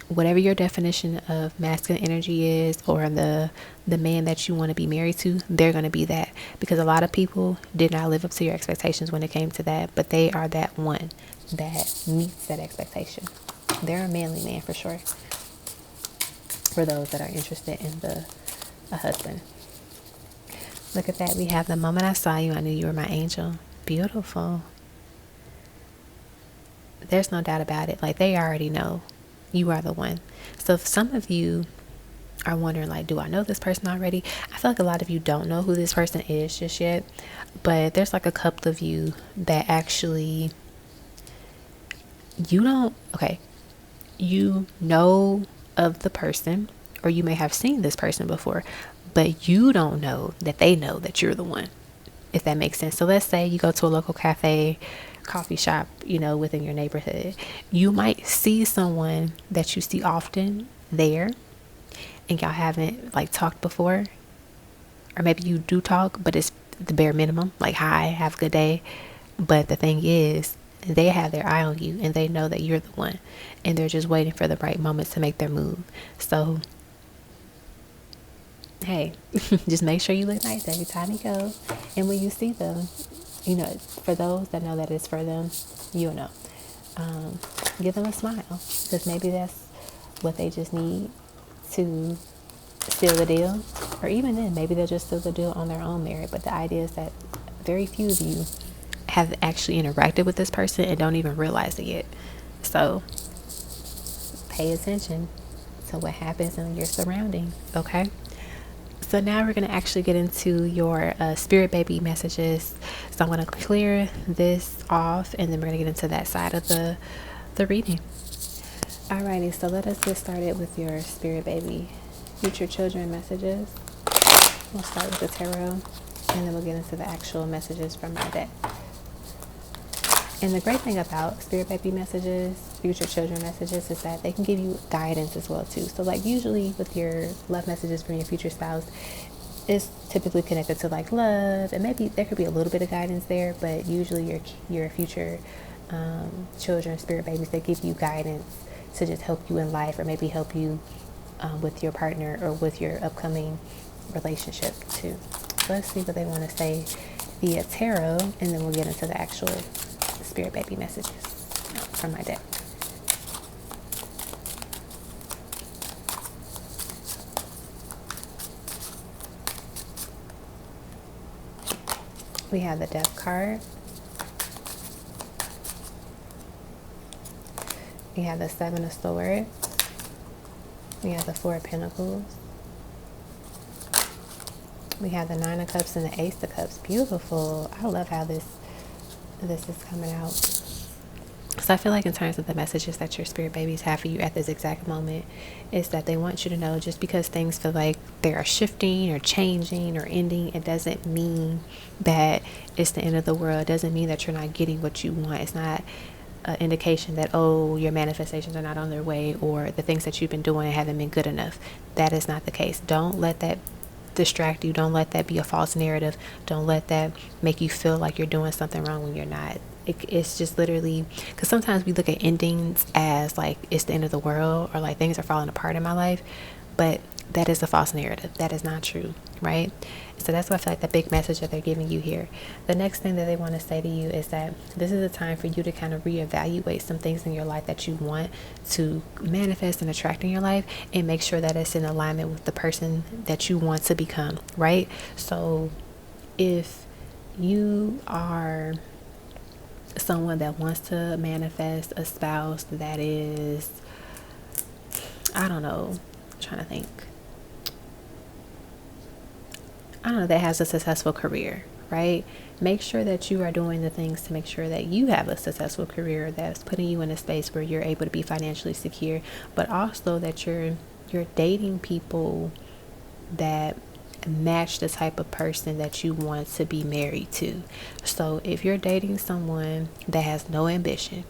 whatever your definition of masculine energy is, or the man that you want to be married to, they're going to be that. Because a lot of people did not live up to your expectations when it came to that, but they are that one that meets that expectation. They're a manly man for sure, for those that are interested in a husband. Look at that. We have the moment I saw you, I knew you were my angel. Beautiful. There's no doubt about it. Like, they already know you are the one. So if some of you are wondering, like, do I know this person already? I feel like a lot of you don't know who this person is just yet, but there's like a couple of you that actually, you don't, okay, you know of the person, or you may have seen this person before, but you don't know that they know that you're the one, if that makes sense. So let's say you go to a local cafe, coffee shop, within your neighborhood. You might see someone that you see often there, and y'all haven't like talked before, or maybe you do talk, but it's the bare minimum, like, hi, have a good day. But the thing is, they have their eye on you, and they know that you're the one, and they're just waiting for the right moments to make their move. So hey, just make sure you look nice every time you go, and when you see them, for those that know that it's for them, you'll know. Give them a smile, because maybe that's what they just need to seal the deal. Or even then, maybe they'll just seal the deal on their own merit. But the idea is that very few of you have actually interacted with this person and don't even realize it yet. So pay attention to what happens in your surroundings, okay? So now we're going to actually get into your spirit baby messages. So I'm going to clear this off, and then we're going to get into that side of the reading. Alrighty, so let us get started with your spirit baby future children messages. We'll start with the tarot, and then we'll get into the actual messages from my deck. And the great thing about spirit baby messages, future children messages, is that they can give you guidance as well too. So like usually with your love messages from your future spouse, it's typically connected to like love, and maybe there could be a little bit of guidance there, but usually your future children, spirit babies, they give you guidance to just help you in life, or maybe help you with your partner or with your upcoming relationship too. So let's see what they want to say via tarot, and then we'll get into the actual spirit baby messages from my deck. We have the Death card. We have the Seven of Swords. We have the Four of Pentacles. We have the Nine of Cups and the Ace of Cups. Beautiful. I love how this is coming out. So I feel like in terms of the messages that your spirit babies have for you at this exact moment, is that they want you to know, just because things feel like they are shifting or changing or ending, it doesn't mean that it's the end of the world. It doesn't mean that you're not getting what you want. It's not an indication that, oh, your manifestations are not on their way, or the things that you've been doing haven't been good enough. That is not the case. Don't let that distract you. Don't let that be a false narrative. Don't let that make you feel like you're doing something wrong when you're not. It's just literally, because sometimes we look at endings as like it's the end of the world, or like things are falling apart in my life, but that is a false narrative. That is not true, right? So that's why I feel like the big message that they're giving you here. The next thing that they want to say to you is that this is a time for you to kind of reevaluate some things in your life that you want to manifest and attract in your life, and make sure that it's in alignment with the person that you want to become, right? So if you are someone that wants to manifest a spouse that is, I don't know, I'm trying to think, that has a successful career, right? Make sure that you are doing the things to make sure that you have a successful career that's putting you in a space where you're able to be financially secure, but also that you're dating people that match the type of person that you want to be married to. So if you're dating someone that has no ambition,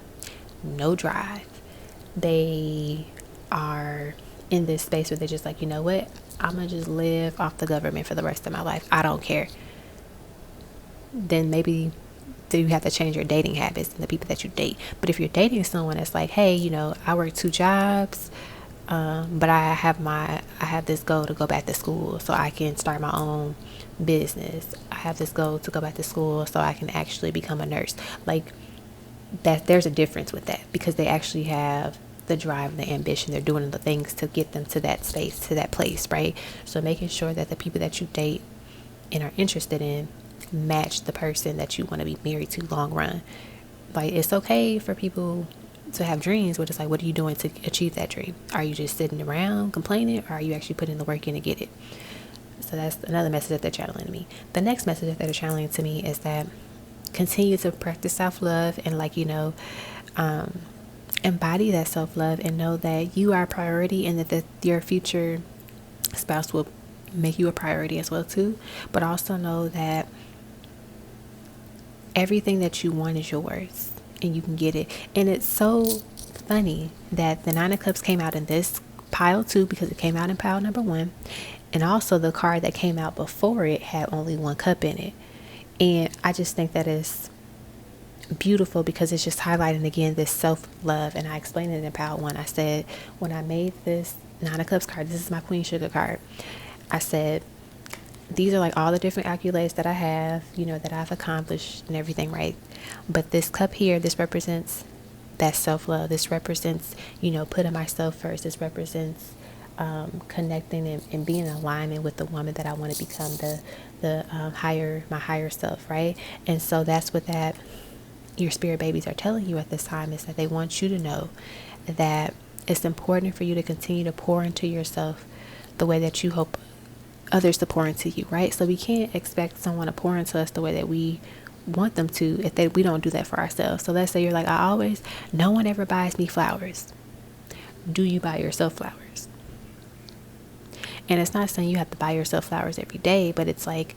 no drive, they are in this space where they're just like, you know what, I'm gonna just live off the government for the rest of my life, I don't care, then maybe you have to change your dating habits and the people that you date. But if you're dating someone that's like, hey, I work 2 jobs, But I have this goal to go back to school so I can start my own business. I have this goal to go back to school so I can actually become a nurse. Like that, there's a difference with that because they actually have the drive and the ambition. They're doing the things to get them to that space, to that place, right? So making sure that the people that you date and are interested in match the person that you want to be married to long run. Like, it's okay for people to have dreams, but it's like, what are you doing to achieve that dream? Are you just sitting around complaining, or are you actually putting the work in to get it? So that's another message that they're channeling to me. The next message that they're channeling to me is that continue to practice self-love and, like, embody that self-love and know that you are a priority, and that your future spouse will make you a priority as well too. But also know that everything that you want is yours and you can get it. And it's so funny that the Nine of Cups came out in this pile too, because it came out in pile number 1, and also the card that came out before it had only 1 cup in it. And I just think that is beautiful because it's just highlighting again this self-love. And I explained it in pile 1. I said, when I made this Nine of Cups card, this is my Queen Sugar card, I said, these are like all the different accolades that I have, that I've accomplished and everything, right? But this cup here, this represents that self-love. This represents, putting myself first. This represents connecting and being in alignment with the woman that I want to become, my higher self, right? And so that's what that your spirit babies are telling you at this time, is that they want you to know that it's important for you to continue to pour into yourself the way that you hope others to pour into you, right? So we can't expect someone to pour into us the way that we want them to if we don't do that for ourselves. So let's say you're like, no one ever buys me flowers. Do you buy yourself flowers? And it's not saying you have to buy yourself flowers every day, but it's like,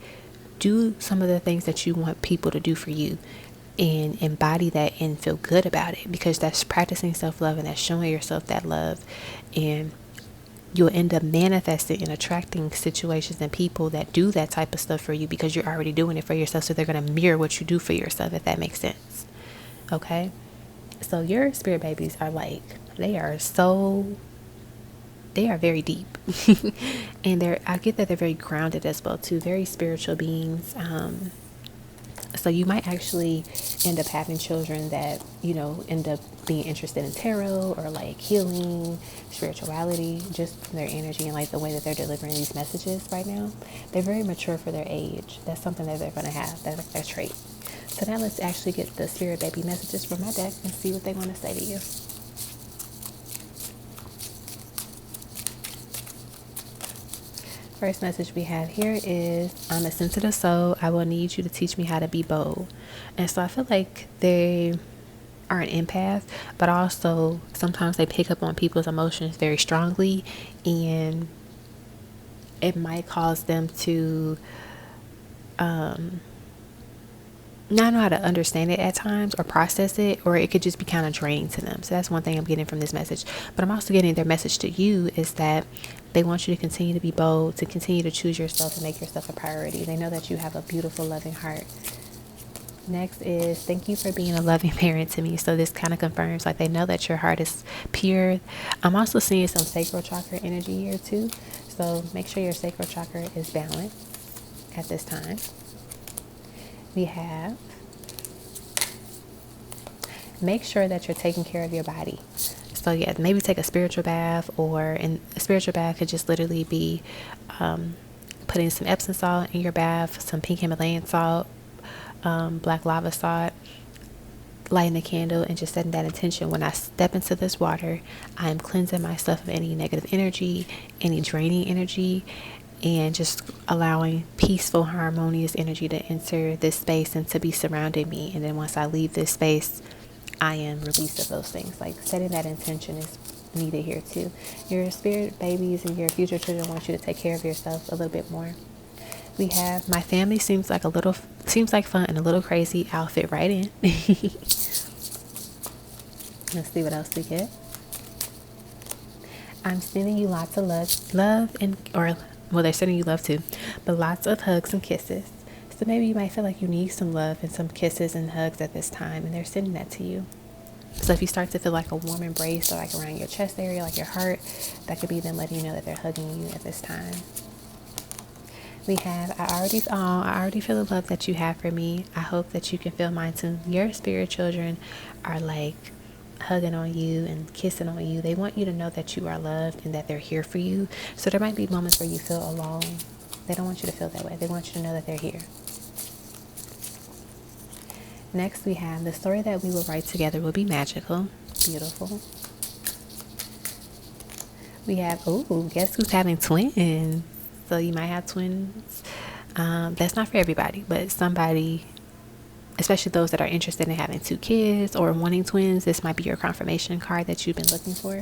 do some of the things that you want people to do for you and embody that and feel good about it, because that's practicing self-love and that's showing yourself that love. And you'll end up manifesting and attracting situations and people that do that type of stuff for you because you're already doing it for yourself. So they're going to mirror what you do for yourself, if that makes sense. Okay. So your spirit babies are like, they are very deep. And I get that they're very grounded as well too, very spiritual beings. So you might actually end up having children that, end up being interested in tarot or like healing, spirituality, just from their energy and like the way that they're delivering these messages right now. They're very mature for their age. That's something that they're going to have. That's like their trait. So now let's actually get the spirit baby messages from my deck and see what they want to say to you. First message we have here is, I'm a sensitive soul. I will need you to teach me how to be bold. And so I feel like they are an empath, but also sometimes they pick up on people's emotions very strongly, and it might cause them to not know how to understand it at times or process it, or it could just be kind of draining to them. So that's one thing I'm getting from this message. But I'm also getting their message to you is that they want you to continue to be bold, to continue to choose yourself and make yourself a priority. They know that you have a beautiful, loving heart. Next is, thank you for being a loving parent to me. So this kind of confirms, like, they know that your heart is pure. I'm also seeing some sacral chakra energy here too. So make sure your sacral chakra is balanced at this time. We have, make sure that you're taking care of your body. So yeah, maybe take a spiritual bath, and a spiritual bath could just literally be putting some Epsom salt in your bath, some pink Himalayan salt, black lava salt, lighting a candle, and just setting that intention. When I step into this water, I am cleansing myself of any negative energy, any draining energy, and just allowing peaceful, harmonious energy to enter this space and to be surrounding me. And then once I leave this space, I am released of those things. Like, setting that intention is needed here too. Your spirit babies and your future children want you to take care of yourself a little bit more. We have, my family seems like fun and a little crazy. I'll fit right in. Let's see what else we get. I'm sending you lots of they're sending you love too, but lots of hugs and kisses. So maybe you might feel like you need some love and some kisses and hugs at this time, and they're sending that to you. So if you start to feel like a warm embrace or like around your chest area, like your heart, that could be them letting you know that they're hugging you at this time. We have, I already feel the love that you have for me. I hope that you can feel mine too. Your spirit children are like hugging on you and kissing on you. They want you to know that you are loved and that they're here for you. So there might be moments where you feel alone. They don't want you to feel that way. They want you to know that they're here. Next, we have the story that we will write together will be magical. Beautiful. We have, oh, guess who's having twins? So you might have twins. That's not for everybody, but somebody, especially those that are interested in having 2 kids or wanting twins, this might be your confirmation card that you've been looking for.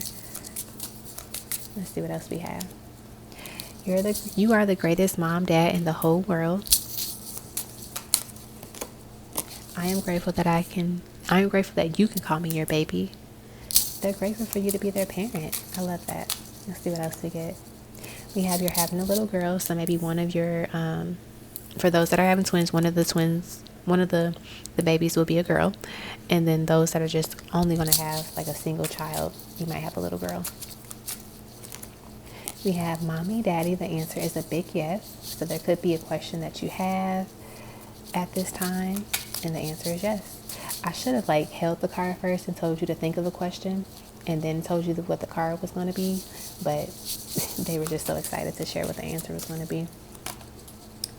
Let's see what else we have. You are the greatest mom, dad in the whole world. I am grateful that you can call me your baby. They're grateful for you to be their parent. I love that. Let's see what else we get. We have you're having a little girl, so maybe one of your, for those that are having twins, one of the babies will be a girl. And then those that are just only going to have like a single child, you might have a little girl. We have mommy, daddy. The answer is a big yes. So there could be a question that you have at this time, and the answer is yes. I should have like held the card first and told you to think of a question and then told you what the card was going to be, but they were just so excited to share what the answer was going to be.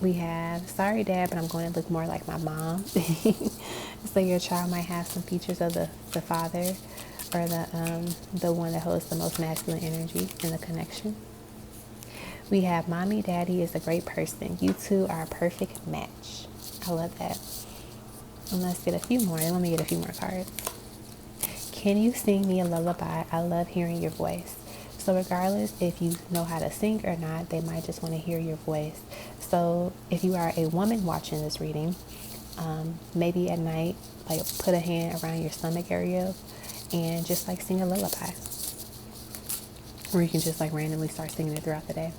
We have, sorry dad, but I'm going to look more like my mom. So your child might have some features of the father, or the one that holds the most masculine energy in the connection. We have mommy, daddy is a great person. You two are a perfect match. I love that. And let's get a few more. Let me get a few more cards. Can you sing me a lullaby? I love hearing your voice. So regardless if you know how to sing or not, they might just want to hear your voice. So if you are a woman watching this reading, maybe at night, like put a hand around your stomach area and just like sing a lullaby. Or you can just like randomly start singing it throughout the day.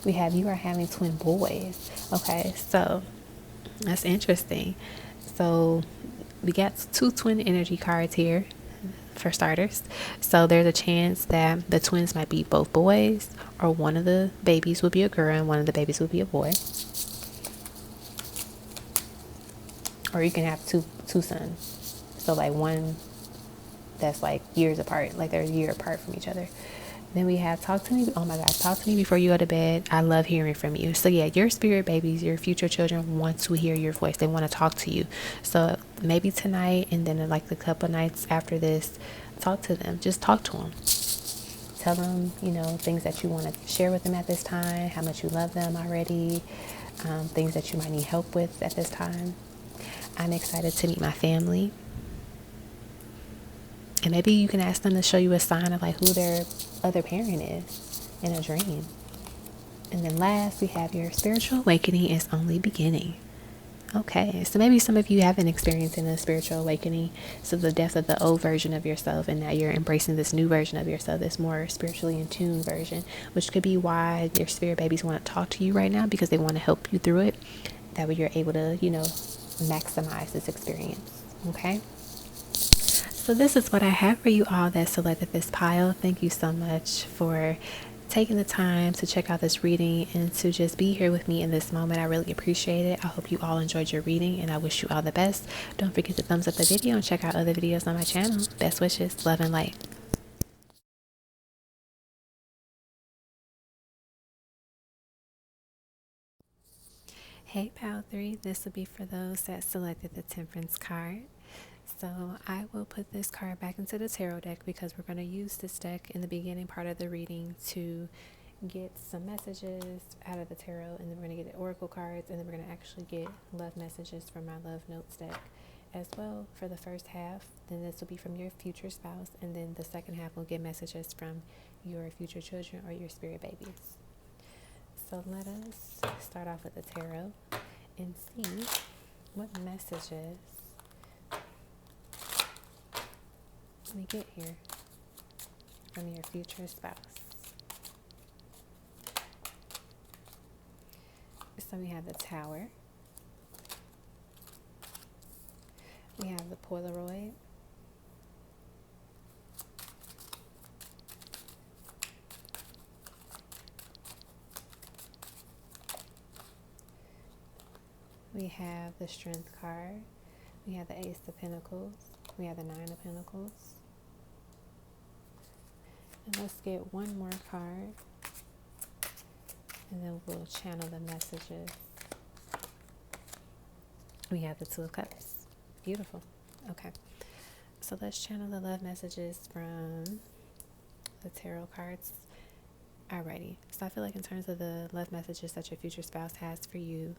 We have you are having twin boys. Okay, so that's interesting. So we got 2 twin energy cards here for starters. So there's a chance that the twins might be both boys, or one of the babies will be a girl and one of the babies will be a boy. Or you can have two sons. So like one that's like years apart, like they're a year apart from each other. Then we have talk to me. Oh my God, talk to me before you go to bed. I love hearing from you. So yeah, your spirit babies, your future children want to hear your voice. They want to talk to you. So maybe tonight and then like the couple nights after this, talk to them. Just talk to them. Tell them, things that you want to share with them at this time, how much you love them already, things that you might need help with at this time. I'm excited to meet my family. And maybe you can ask them to show you a sign of like who their other parent is in a dream. And then last, we have your spiritual awakening is only beginning. Okay, so maybe some of you haven't experienced a spiritual awakening, so the death of the old version of yourself, and now you're embracing this new version of yourself, this more spiritually in tune version, which could be why your spirit babies want to talk to you right now, because they want to help you through it. That way you're able to, maximize this experience. Okay. So this is what I have for you all that selected this pile. Thank you so much for taking the time to check out this reading and to just be here with me in this moment. I really appreciate it. I hope you all enjoyed your reading and I wish you all the best. Don't forget to thumbs up the video and check out other videos on my channel. Best wishes, love and light. Hey Pal 3, this will be for those that selected the Temperance card. So I will put this card back into the tarot deck because we're going to use this deck in the beginning part of the reading to get some messages out of the tarot, and then we're going to get the oracle cards, and then we're going to actually get love messages from my love notes deck as well for the first half. Then this will be from your future spouse, and then the second half will get messages from your future children or your spirit babies. So let us start off with the tarot and see what messages we get here from your future spouse. So we have the Tower, we have the Polaroid, We have the Strength card. We have the Ace of Pentacles. We have the Nine of Pentacles. And let's get one more card. And then we'll channel the messages. We have the Two of Cups. Beautiful. Okay. So let's channel the love messages from the tarot cards. Alrighty. So I feel like in terms of the love messages that your future spouse has for you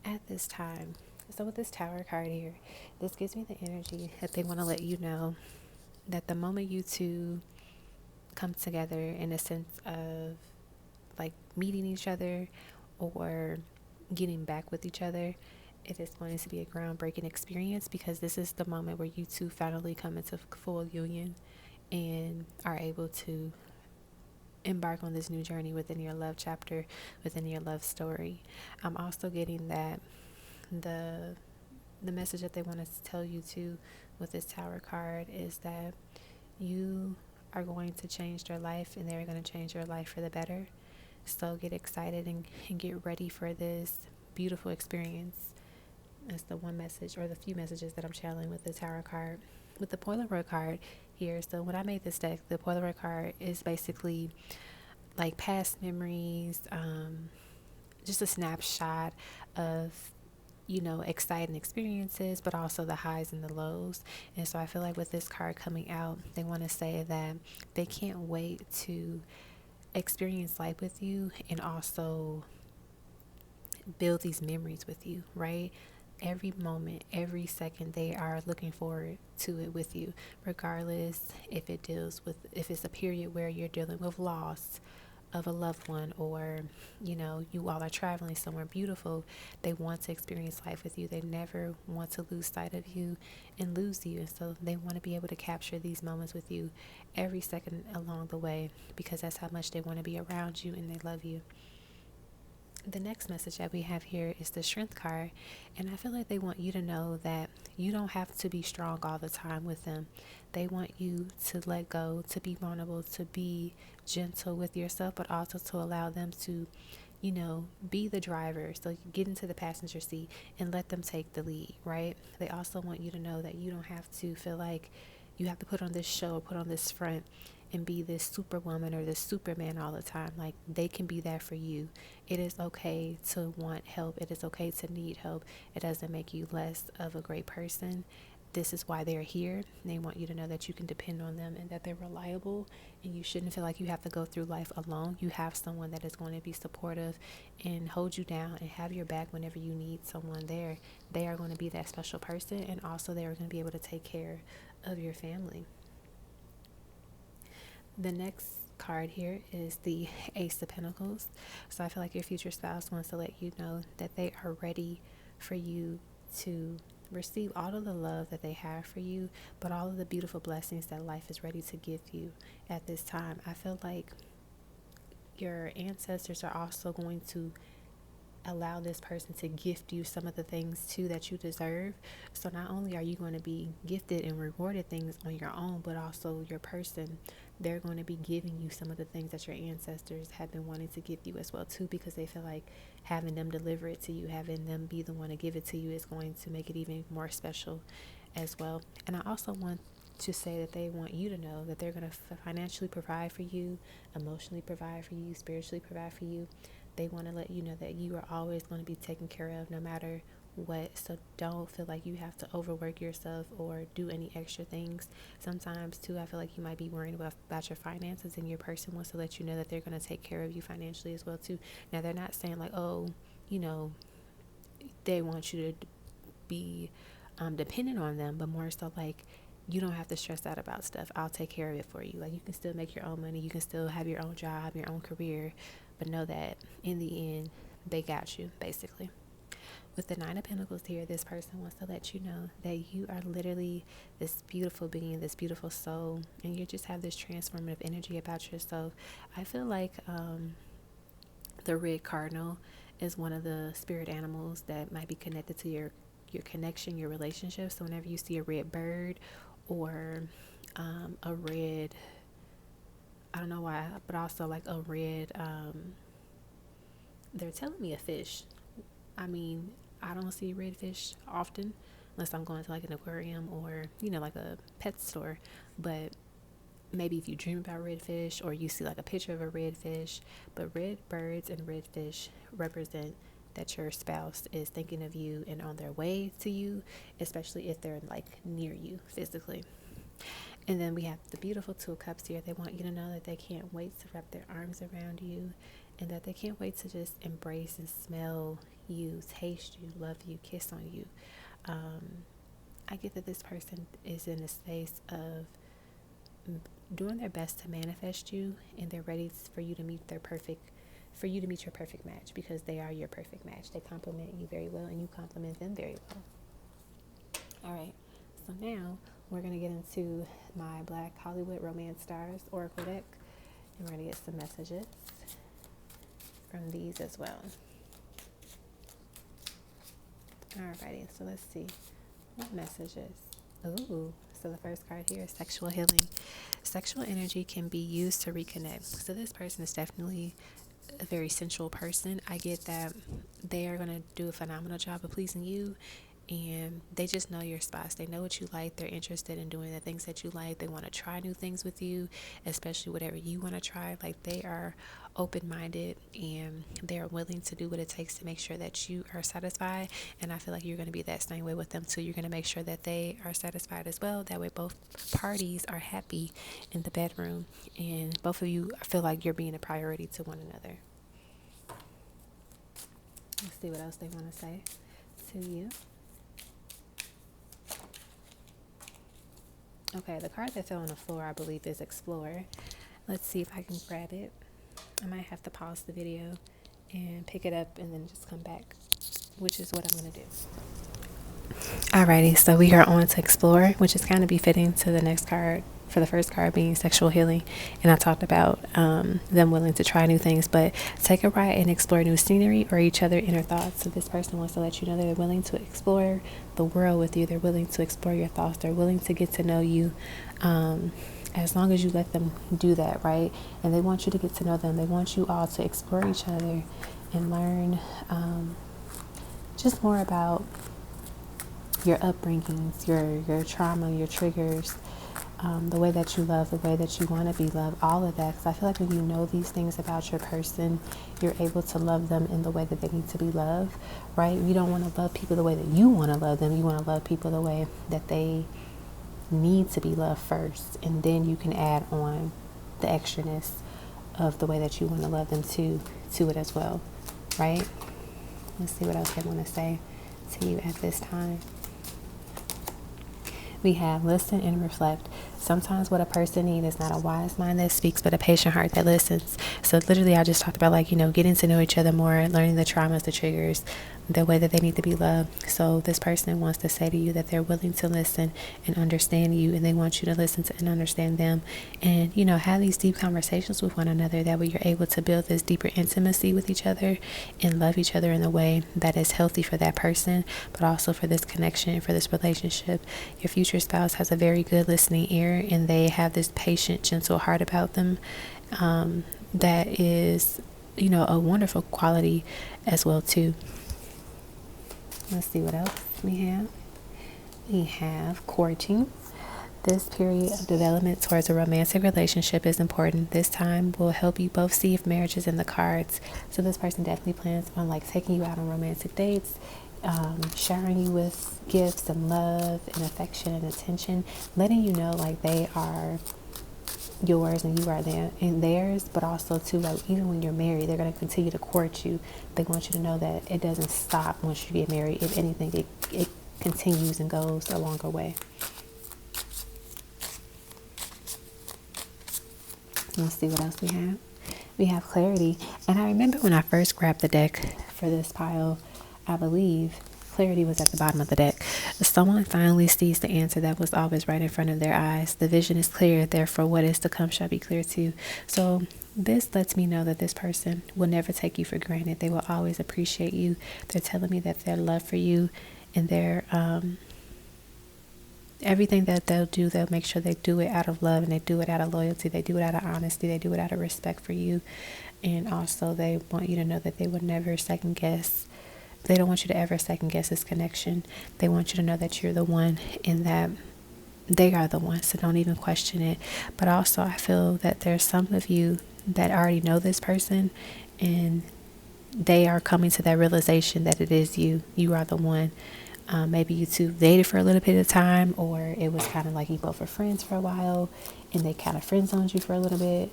at this time. So with this Tower card here, this gives me the energy that they want to let you know that the moment you two come together in a sense of like meeting each other or getting back with each other, it is going to be a groundbreaking experience, because this is the moment where you two finally come into full union and are able to embark on this new journey within your love chapter, within your love story. I'm also getting that the message that they want to tell you to with this Tower card is that you are going to change their life, and they're going to change your life for the better. So get excited and get ready for this beautiful experience. That's the one message, or the few messages, that I'm channeling with the Tower card. With the Polaroid card here, so when I made this deck, the Polaroid card is basically like past memories, just a snapshot of, you know, exciting experiences, but also the highs and the lows. And so I feel like with this card coming out, they want to say that they can't wait to experience life with you and also build these memories with you, right? Every moment, every second, they are looking forward to it with you, regardless if if it's a period where you're dealing with loss of a loved one, or you know, you all are traveling somewhere beautiful. They want to experience life with you. They never want to lose sight of you and lose you, and so they want to be able to capture these moments with you every second along the way, because that's how much they want to be around you and they love you. The next message that we have here is the Strength card, and I feel like they want you to know that you don't have to be strong all the time with them. They want you to let go, to be vulnerable, to be gentle with yourself, but also to allow them to, you know, be the driver. So you get into the passenger seat and let them take the lead, right? They also want you to know that you don't have to feel like you have to put on this show or put on this front and be this superwoman or this superman all the time. Like, they can be there for you. It is okay to want help. It is okay to need help. It doesn't make you less of a great person. This is why they're here. They want you to know that you can depend on them and that they're reliable, and you shouldn't feel like you have to go through life alone. You have someone that is going to be supportive and hold you down and have your back whenever you need someone there. They are going to be that special person, and also they are going to be able to take care of your family. The next card here is the Ace of Pentacles. So I feel like your future spouse wants to let you know that they are ready for you to receive all of the love that they have for you, but all of the beautiful blessings that life is ready to give you at this time. I feel like your ancestors are also going to allow this person to gift you some of the things too that you deserve. So not only are you going to be gifted and rewarded things on your own, but also your person, they're going to be giving you some of the things that your ancestors have been wanting to give you as well too, because they feel like having them deliver it to you, having them be the one to give it to you, is going to make it even more special as well. And I also want to say that they want you to know that they're going to financially provide for you, emotionally provide for you, spiritually provide for you. They want to let you know that you are always going to be taken care of no matter what. So don't feel like you have to overwork yourself or do any extra things. Sometimes too, I feel like you might be worrying about your finances, and your person wants to let you know that they're going to take care of you financially as well too. Now, they're not saying like, oh, you know, they want you to be dependent on them, but more so like, you don't have to stress out about stuff. I'll take care of it for you. Like, you can still make your own money. You can still have your own job, your own career, but know that in the end, they got you, basically. With the Nine of Pentacles here, this person wants to let you know that you are literally this beautiful being, this beautiful soul, and you just have this transformative energy about yourself. I feel like the red cardinal is one of the spirit animals that might be connected to your connection, your relationship. So whenever you see a red bird or a red, I don't know why, but also like a red, they're telling me a fish. I mean, I don't see redfish often unless I'm going to like an aquarium or, like a pet store. But maybe if you dream about redfish or you see like a picture of a redfish. But red birds and redfish represent that your spouse is thinking of you and on their way to you, especially if they're like near you physically. And then we have the beautiful Two of Cups here. They want you to know that they can't wait to wrap their arms around you and that they can't wait to just embrace and smell you, taste you, love you, kiss on you. Um, I get that this person is in a space of doing their best to manifest you, and they're ready for you to meet your perfect match, because they are your perfect match. They complement you very well and you complement them very well. All right, so now we're going to get into my Black Hollywood Romance Stars Oracle deck, and we're going to get some messages from these as well. Alrighty, so let's see what messages. Ooh, so the first card here is sexual healing. Sexual energy can be used to reconnect. So this person is definitely a very sensual person. I get that they are going to do a phenomenal job of pleasing you, and they just know your spots. They know what you like. They're interested in doing the things that you like. They want to try new things with you, especially whatever you want to try. Like, they are open-minded and they're willing to do what it takes to make sure that you are satisfied. And I feel like you're going to be that same way with them too. You're going to make sure that they are satisfied as well. That way both parties are happy in the bedroom, and both of you feel like you're being a priority to one another. Let's see what else they want to say to you. Okay, the card that fell on the floor, I believe, is Explorer. Let's see if I can grab it. I might have to pause the video and pick it up and then just come back, which is what I'm going to do. Alrighty, so we are on to Explore, which is kind of befitting to the next card, for the first card being sexual healing. And I talked about them willing to try new things, but take a ride and explore new scenery or each other inner thoughts. So this person wants to let you know they're willing to explore the world with you. They're willing to explore your thoughts. They're willing to get to know you, as long as you let them do that, right? And they want you to get to know them. They want you all to explore each other and learn just more about your upbringings, your trauma, your triggers, the way that you love, the way that you want to be loved, all of that. Because I feel like when you know these things about your person, you're able to love them in the way that they need to be loved, right? You don't want to love people the way that you want to love them. You want to love people the way that they need to be loved first, and then you can add on the extraness of the way that you want to love them to it as well, right? Let's see what else they want to say to you at this time. We have listen and reflect. Sometimes what a person needs is not a wise mind that speaks, but a patient heart that listens. So literally, I just talked about, like, getting to know each other more, learning the traumas, the triggers, the way that they need to be loved. So this person wants to say to you that they're willing to listen and understand you, and they want you to listen to and understand them, and have these deep conversations with one another. That way you're able to build this deeper intimacy with each other and love each other in a way that is healthy for that person, but also for this connection, for this relationship. Your future spouse has a very good listening ear, and they have this patient, gentle heart about them, that is a wonderful quality as well too. Let's see what else we have. We have courting. This period of development towards a romantic relationship is important. This time will help you both see if marriage is in the cards. So this person definitely plans on taking you out on romantic dates, showering you with gifts and love and affection and attention, letting you know they are yours and you are there and theirs, but also too, even when you're married, they're going to continue to court you. They want you to know that it doesn't stop once you get married. If anything, it continues and goes a longer way. Let's see what else we have. We have clarity. And I remember when I first grabbed the deck for this pile, I believe clarity was at the bottom of the deck. Someone finally sees the answer that was always right in front of their eyes. The vision is clear, therefore what is to come shall be clear too. So this lets me know that this person will never take you for granted. They will always appreciate you. They're telling me that their love for you and their everything that they'll do, they'll make sure they do it out of love, and they do it out of loyalty, they do it out of honesty, they do it out of respect for you. And also they want you to know that they would never second guess they don't want you to ever second guess this connection. They want you to know that you're the one and that they are the one, so don't even question it. But also, I feel that there's some of you that already know this person, and they are coming to that realization that it is you. You are the one. Maybe you two dated for a little bit of time, or it was kind of like you both were friends for a while, and they kind of friend zoned you for a little bit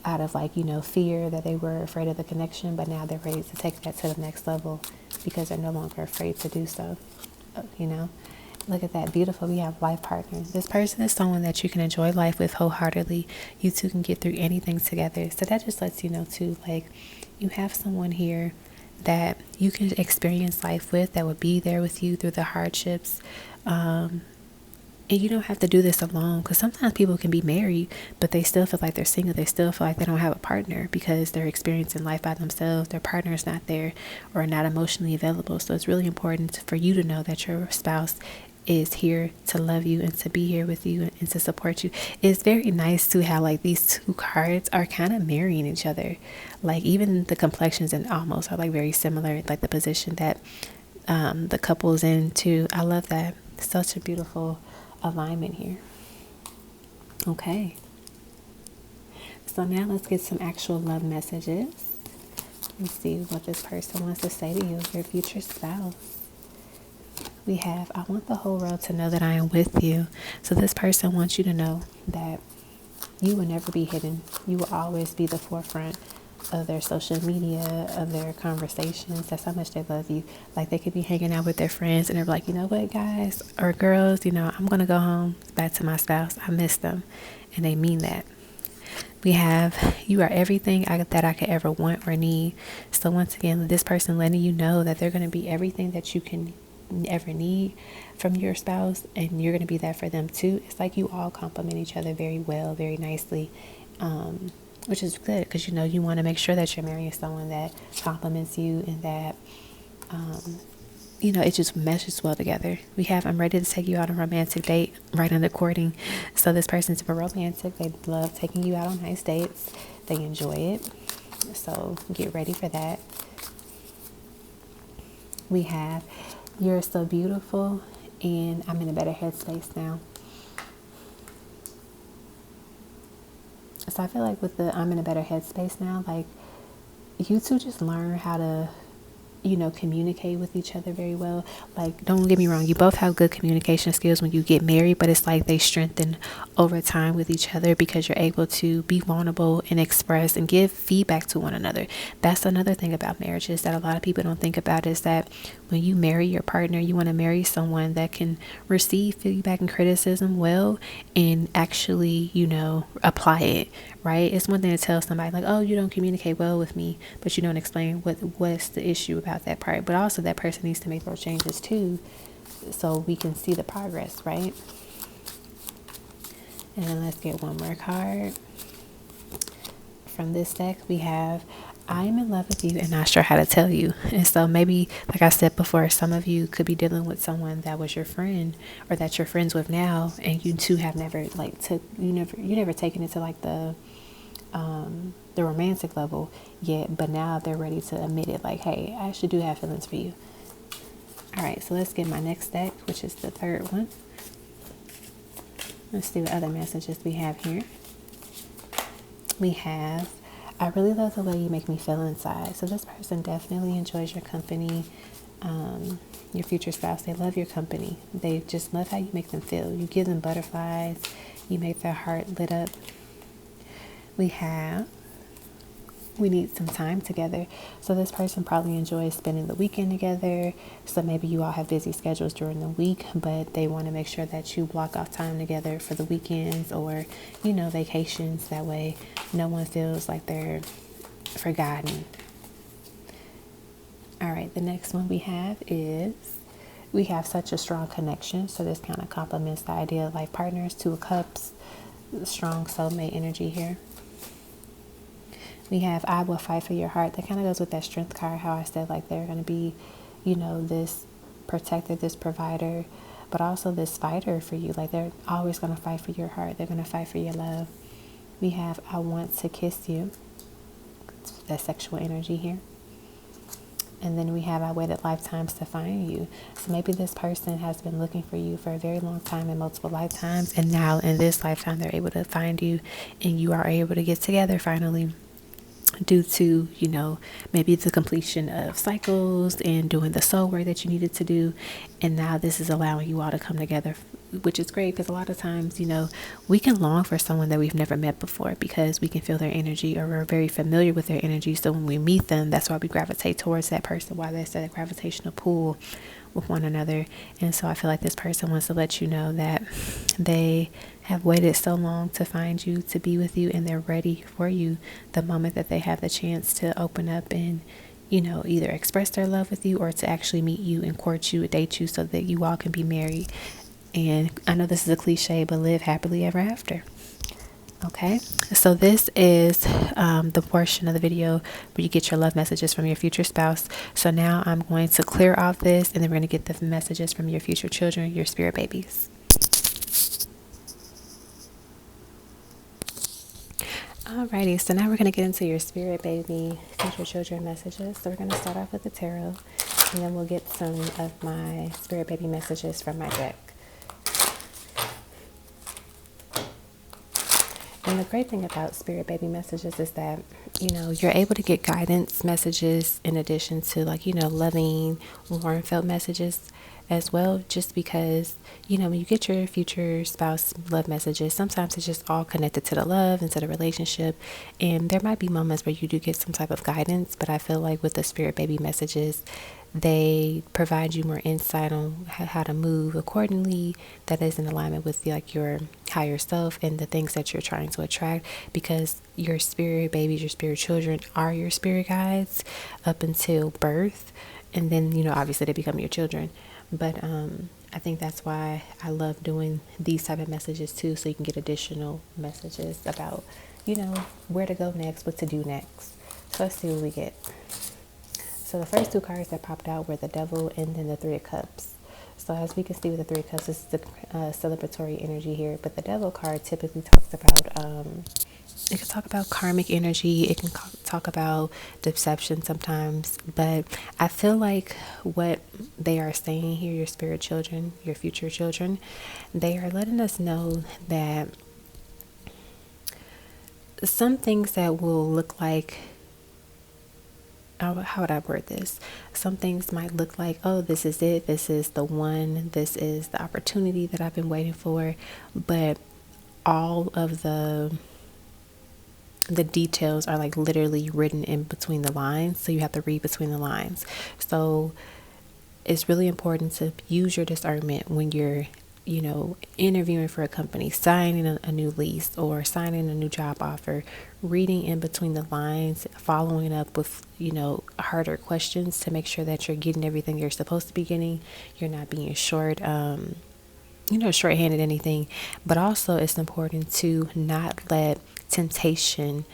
out of like, fear that they were afraid of the connection, but now they're ready to take that to the next level because they're no longer afraid to do so. Look at that. Beautiful. We have life partner. This person is someone that you can enjoy life with wholeheartedly. You two can get through anything together. So that just lets you know too, like, you have someone here that you can experience life with, that would be there with you through the hardships. And you don't have to do this alone, because sometimes people can be married, but they still feel like they're single. They still feel like they don't have a partner because they're experiencing life by themselves. Their partner is not there or not emotionally available. So it's really important for you to know that your spouse is here to love you and to be here with you and to support you. It's very nice to have like these two cards are kind of marrying each other. Like even the complexions and almost are like very similar, like the position that the couple's in too. I love that. Such a beautiful alignment here. Okay, so now let's get some actual love messages and see what this person wants to say to you, your future spouse. We have, I want the whole world to know that I am with you. So this person wants you to know that you will never be hidden. You will always be the forefront of their social media, of their conversations. That's how much they love you. Like they could be hanging out with their friends and they're like, you know what, guys or girls, I'm going to go home back to my spouse. I miss them. And they mean that. We have, you are everything that I could ever want or need. So once again, this person letting you know that they're going to be everything that you can ever need from your spouse, and you're going to be that for them too. It's like you all complement each other very well, very nicely, which is good because you want to make sure that you're marrying someone that compliments you and that it just meshes well together. We have, I'm ready to take you out on a romantic date right under courting. So this person's super romantic. They love taking you out on nice dates. They enjoy it. So get ready for that. We have, you're so beautiful and I'm in a better headspace now. So I feel like with the I'm in a better headspace now, like you two just learn how to communicate with each other very well. Like, don't get me wrong, you both have good communication skills when you get married, but it's like they strengthen over time with each other because you're able to be vulnerable and express and give feedback to one another. That's another thing about marriages that a lot of people don't think about, is that when you marry your partner, you want to marry someone that can receive feedback and criticism well and actually, apply it, right? It's one thing to tell somebody like, oh, you don't communicate well with me, but you don't explain what's the issue about that part. But also that person needs to make those changes too, so we can see the progress, right? And then let's get one more card. From this deck, we have, I am in love with you and not sure how to tell you. And so maybe, like I said before, some of you could be dealing with someone that was your friend or that you're friends with now, and you two have never you never taken it to like the romantic level yet, but now they're ready to admit it, like, hey, I actually do have feelings for you. All right, so let's get my next deck, which is the third one. Let's see what other messages we have here. We have, I really love the way you make me feel inside. So this person definitely enjoys your company. Your future spouse, they love your company. They just love how you make them feel. You give them butterflies. You make their heart lit up. We need some time together. So this person probably enjoys spending the weekend together. So maybe you all have busy schedules during the week, but they want to make sure that you block off time together for the weekends or, vacations. That way no one feels like they're forgotten. All right, the next one we have is, we have such a strong connection. So this kind of complements the idea of life partners. Two of Cups, strong soulmate energy here. We have, I will fight for your heart. That kind of goes with that strength card, how I said like they're going to be, this protector, this provider, but also this fighter for you. Like they're always going to fight for your heart. They're going to fight for your love. We have, I want to kiss you. That sexual energy here. And then we have I waited lifetimes to find you. So maybe this person has been looking for you for a very long time in multiple lifetimes. And now in this lifetime, they're able to find you and you are able to get together finally, due to, maybe the completion of cycles and doing the soul work that you needed to do. And now this is allowing you all to come together, which is great, because a lot of times, we can long for someone that we've never met before because we can feel their energy or we're very familiar with their energy. So when we meet them, that's why we gravitate towards that person, why there's that gravitational pull with one another. And so I feel like this person wants to let you know that they have waited so long to find you, to be with you, and they're ready for you the moment that they have the chance to open up and, either express their love with you or to actually meet you and court you, date you, so that you all can be married. And I know this is a cliche, but live happily ever after. Okay, so this is the portion of the video where you get your love messages from your future spouse. So now I'm going to clear off this, and then we're going to get the messages from your future children, your spirit babies. Alrighty, so now we're going to get into your spirit baby, future children messages. So we're going to start off with the tarot, and then we'll get some of my spirit baby messages from my deck. And the great thing about spirit baby messages is that, you're able to get guidance messages in addition to loving, warm felt messages as well, just because, when you get your future spouse love messages, sometimes it's just all connected to the love and to the relationship. And there might be moments where you do get some type of guidance, but I feel like with the spirit baby messages, they provide you more insight on how to move accordingly that is in alignment with your higher self and the things that you're trying to attract, because your spirit babies, your spirit children are your spirit guides up until birth, and then obviously they become your children. But I think that's why I love doing these type of messages too, so you can get additional messages about where to go next, what to do next. So let's see what we get. So the first two cards that popped out were the Devil and then the Three of Cups. So as we can see with the Three of Cups, this is the celebratory energy here. But the Devil card typically talks about, it can talk about karmic energy. It can talk about deception sometimes. But I feel like what they are saying here, your spirit children, your future children, they are letting us know that some things that will look like, how would I word this? Some things might look like, oh, this is it. This is the one. This is the opportunity that I've been waiting for. But all of the details are literally written in between the lines. So you have to read between the lines. So it's really important to use your discernment when you're interviewing for a company, signing a new lease or signing a new job offer, reading in between the lines, following up with, harder questions to make sure that you're getting everything you're supposed to be getting. You're not being shorthanded anything. But also it's important to not let temptation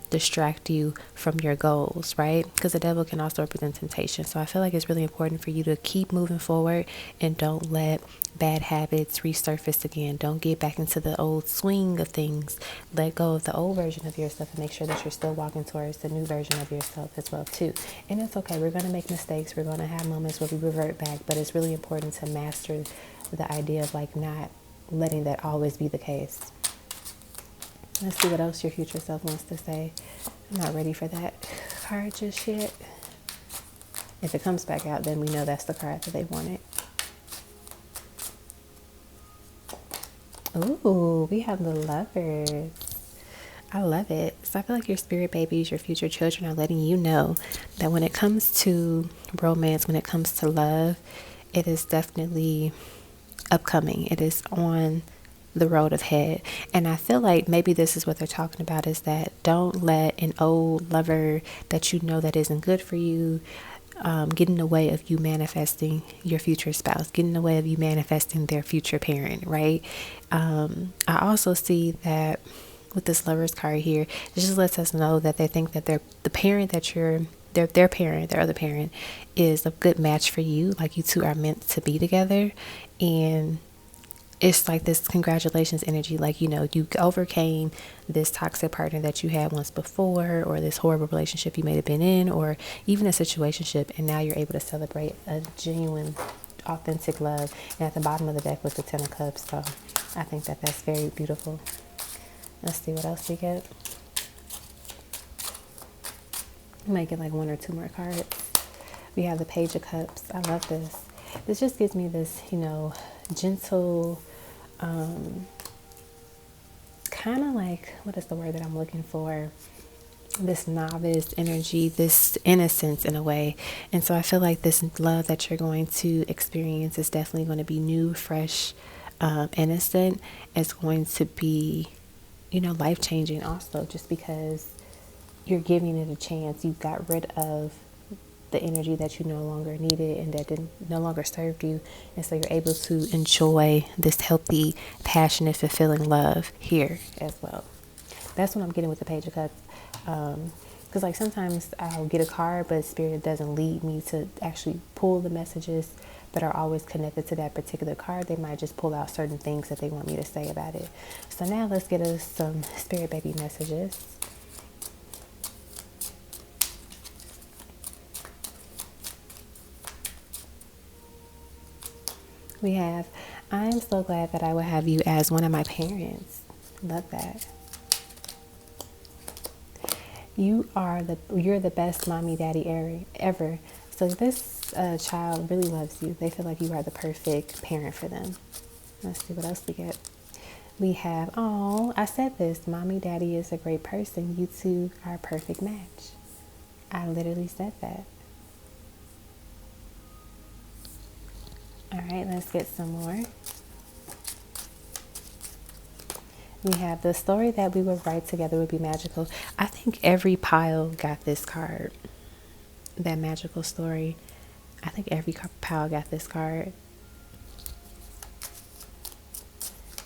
distract you from your goals, right? Because the devil can also represent temptation. So I feel like it's really important for you to keep moving forward and don't let bad habits resurface again. Don't get back into the old swing of things. Let go of the old version of yourself and make sure that you're still walking towards the new version of yourself as well too. And it's okay. We're going to make mistakes. We're going to have moments where we revert back, but it's really important to master the idea of not letting that always be the case. Let's see what else your future self wants to say. I'm not ready for that card just yet. If it comes back out, then we know that's the card that they wanted. Ooh, we have the Lovers. I love it. So I feel like your spirit babies, your future children are letting you know that when it comes to romance, when it comes to love, it is definitely upcoming. It is on the road ahead. And I feel like maybe this is what they're talking about, is that don't let an old lover that that isn't good for you get in the way of you manifesting your future spouse, get in the way of you manifesting their future parent, right? I also see that with this Lovers card here, it just lets us know that they think that the parent that their parent, their other parent, is a good match for you. Like you two are meant to be together. And it's like this congratulations energy, like, you know, you overcame this toxic partner that you had once before, or this horrible relationship you may have been in, or even a situationship, and now you're able to celebrate a genuine, authentic love. And at the bottom of the deck was the Ten of Cups, so I think that that's very beautiful. Let's see what else we get. I might get like one or two more cards. We have the Page of Cups. I love this. This just gives me this, you know, gentle, kind of like, what is the word that I'm looking for? This novice energy, this innocence in a way. And so I feel like this love that you're going to experience is definitely going to be new, fresh, innocent. It's going to be, you know, life-changing also, just because you're giving it a chance. You got rid of the energy that you no longer needed and that didn't no longer served you, and so you're able to enjoy this healthy, passionate, fulfilling love here as well. That's what I'm getting with the Page of Cups, because like sometimes I'll get a card, but Spirit doesn't lead me to actually pull the messages that are always connected to that particular card. They might just pull out certain things that they want me to say about it. So now let's get us some Spirit baby messages. We have, I'm so glad that I will have you as one of my parents. Love that. You're the best mommy daddy ever. So this child really loves you. They feel like you are the perfect parent for them. Let's see what else we get. We have, oh, I said this, mommy daddy is a great person. You two are a perfect match. I literally said that. All right, let's get some more. We have, the story that we would write together would be magical. I think every pile got this card. That magical story. I think every pile got this card.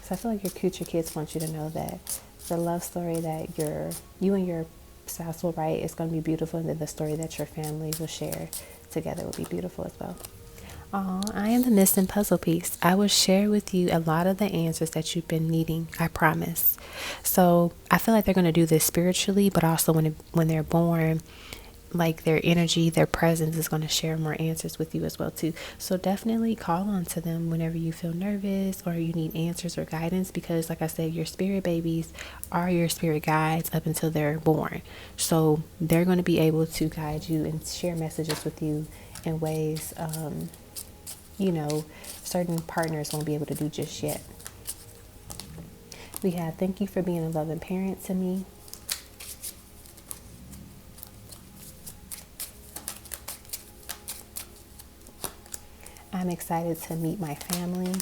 So I feel like your future kids want you to know that the love story that you and your spouse will write is going to be beautiful, and then the story that your family will share together will be beautiful as well. I am the missing puzzle piece. I will share with you a lot of the answers that you've been needing, I promise. So I feel like they're going to do this spiritually, but also when they're born, like their energy, their presence is going to share more answers with you as well too. So definitely call on to them whenever you feel nervous or you need answers or guidance, because like I said, your spirit babies are your spirit guides up until they're born. So they're going to be able to guide you and share messages with you in ways, you know, certain partners won't be able to do just yet. We have, thank you for being a loving parent to me. I'm excited to meet my family.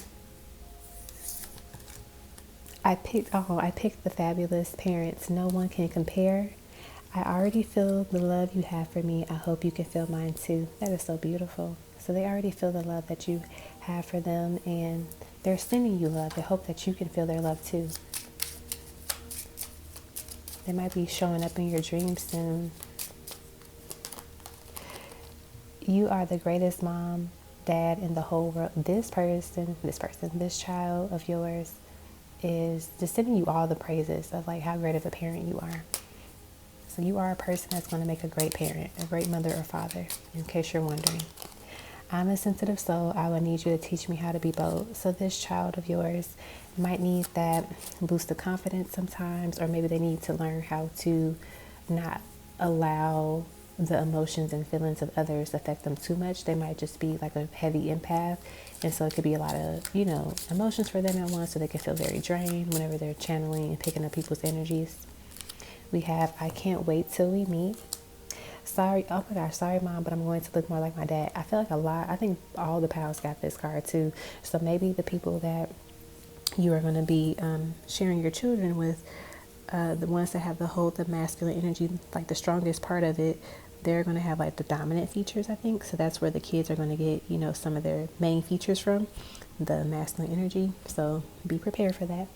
I picked the fabulous parents. No one can compare. I already feel the love you have for me. I hope you can feel mine too. That is so beautiful. So they already feel the love that you have for them, and they're sending you love. They hope that you can feel their love too. They might be showing up in your dreams soon. You are the greatest mom, dad in the whole world. This child of yours is just sending you all the praises of like how great of a parent you are. So you are a person that's going to make a great parent, a great mother or father, in case you're wondering. I'm a sensitive soul. I will need you to teach me how to be bold. So this child of yours might need that boost of confidence sometimes, or maybe they need to learn how to not allow the emotions and feelings of others affect them too much. They might just be like a heavy empath, and so it could be a lot of, you know, emotions for them at once, so they can feel very drained whenever they're channeling and picking up people's energies. We have, I can't wait till we meet. Sorry, oh my gosh, sorry mom, but I'm going to look more like my dad. I feel like I think all the pals got this card too. So maybe the people that you are going to be sharing your children with, the ones that have the masculine energy, like the strongest part of it, they're going to have like the dominant features, I think. So that's where the kids are going to get, you know, some of their main features from, the masculine energy. So be prepared for that.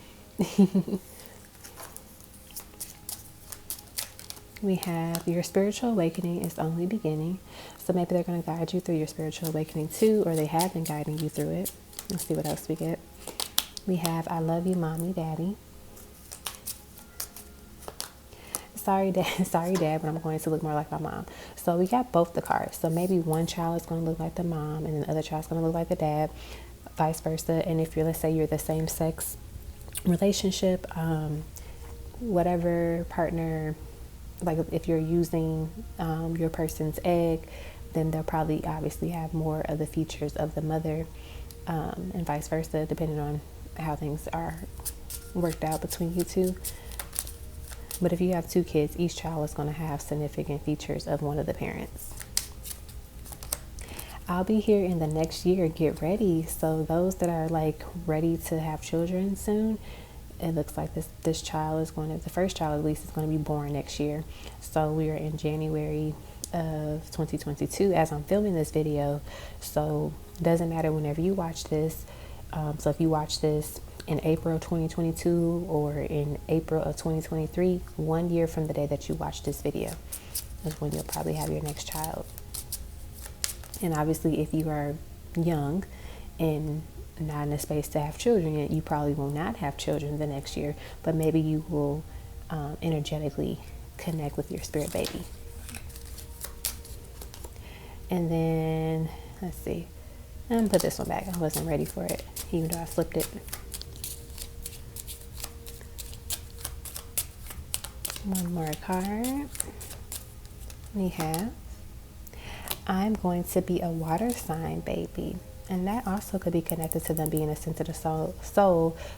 We have, your spiritual awakening is only beginning. So maybe they're going to guide you through your spiritual awakening too, or they have been guiding you through it. Let's see what else we get. We have I love you, mommy, daddy. Sorry, dad. Sorry, dad, but I'm going to look more like my mom. So we got both the cards. So maybe one child is going to look like the mom, and then the other child's going to look like the dad, vice versa. And if you're, let's say, you're the same sex relationship, whatever partner, like if you're using your person's egg, then they'll probably obviously have more of the features of the mother, and vice versa, depending on how things are worked out between you two. But if you have two kids, each child is going to have significant features of one of the parents. I'll be here in the next year. Get ready. So those that are like ready to have children soon, it looks like this child is going to, the first child at least, is going to be born next year. So we are in January of 2022 as I'm filming this video. So it doesn't matter whenever you watch this. So if you watch this in April 2022 or in April of 2023, 1 year from the day that you watch this video is when you'll probably have your next child. And obviously, if you are young and not in a space to have children yet, you probably will not have children the next year, but maybe you will energetically connect with your spirit baby. And then, let's see. I'm going to put this one back. I wasn't ready for it, even though I flipped it. One more card. We have, I'm going to be a water sign baby. And that also could be connected to them being a sensitive soul.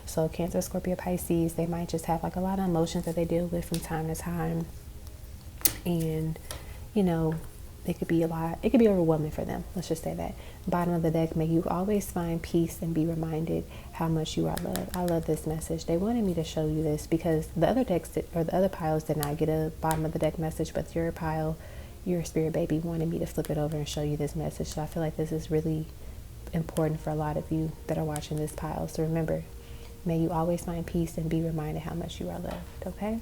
So Cancer, Scorpio, Pisces, they might just have like a lot of emotions that they deal with from time to time. And, you know, it could be a lot. It could be overwhelming for them. Let's just say that. Bottom of the deck, may you always find peace and be reminded how much you are loved. I love this message. They wanted me to show you this because the other decks or the other piles did not get a bottom of the deck message, but your pile, your spirit baby, wanted me to flip it over and show you this message. So I feel like this is really important for a lot of you that are watching this pile. So remember, may you always find peace and be reminded how much you are loved. Okay?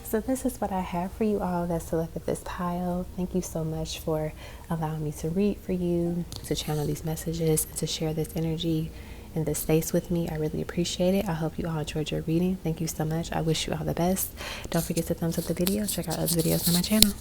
So this is what I have for you all that selected this pile. Thank you so much for allowing me to read for you, to channel these messages, and to share this energy in this space with me. I really appreciate it. I hope you all enjoyed your reading. Thank you so much. I wish you all the best. Don't forget to thumbs up the video. Check out other videos on my channel.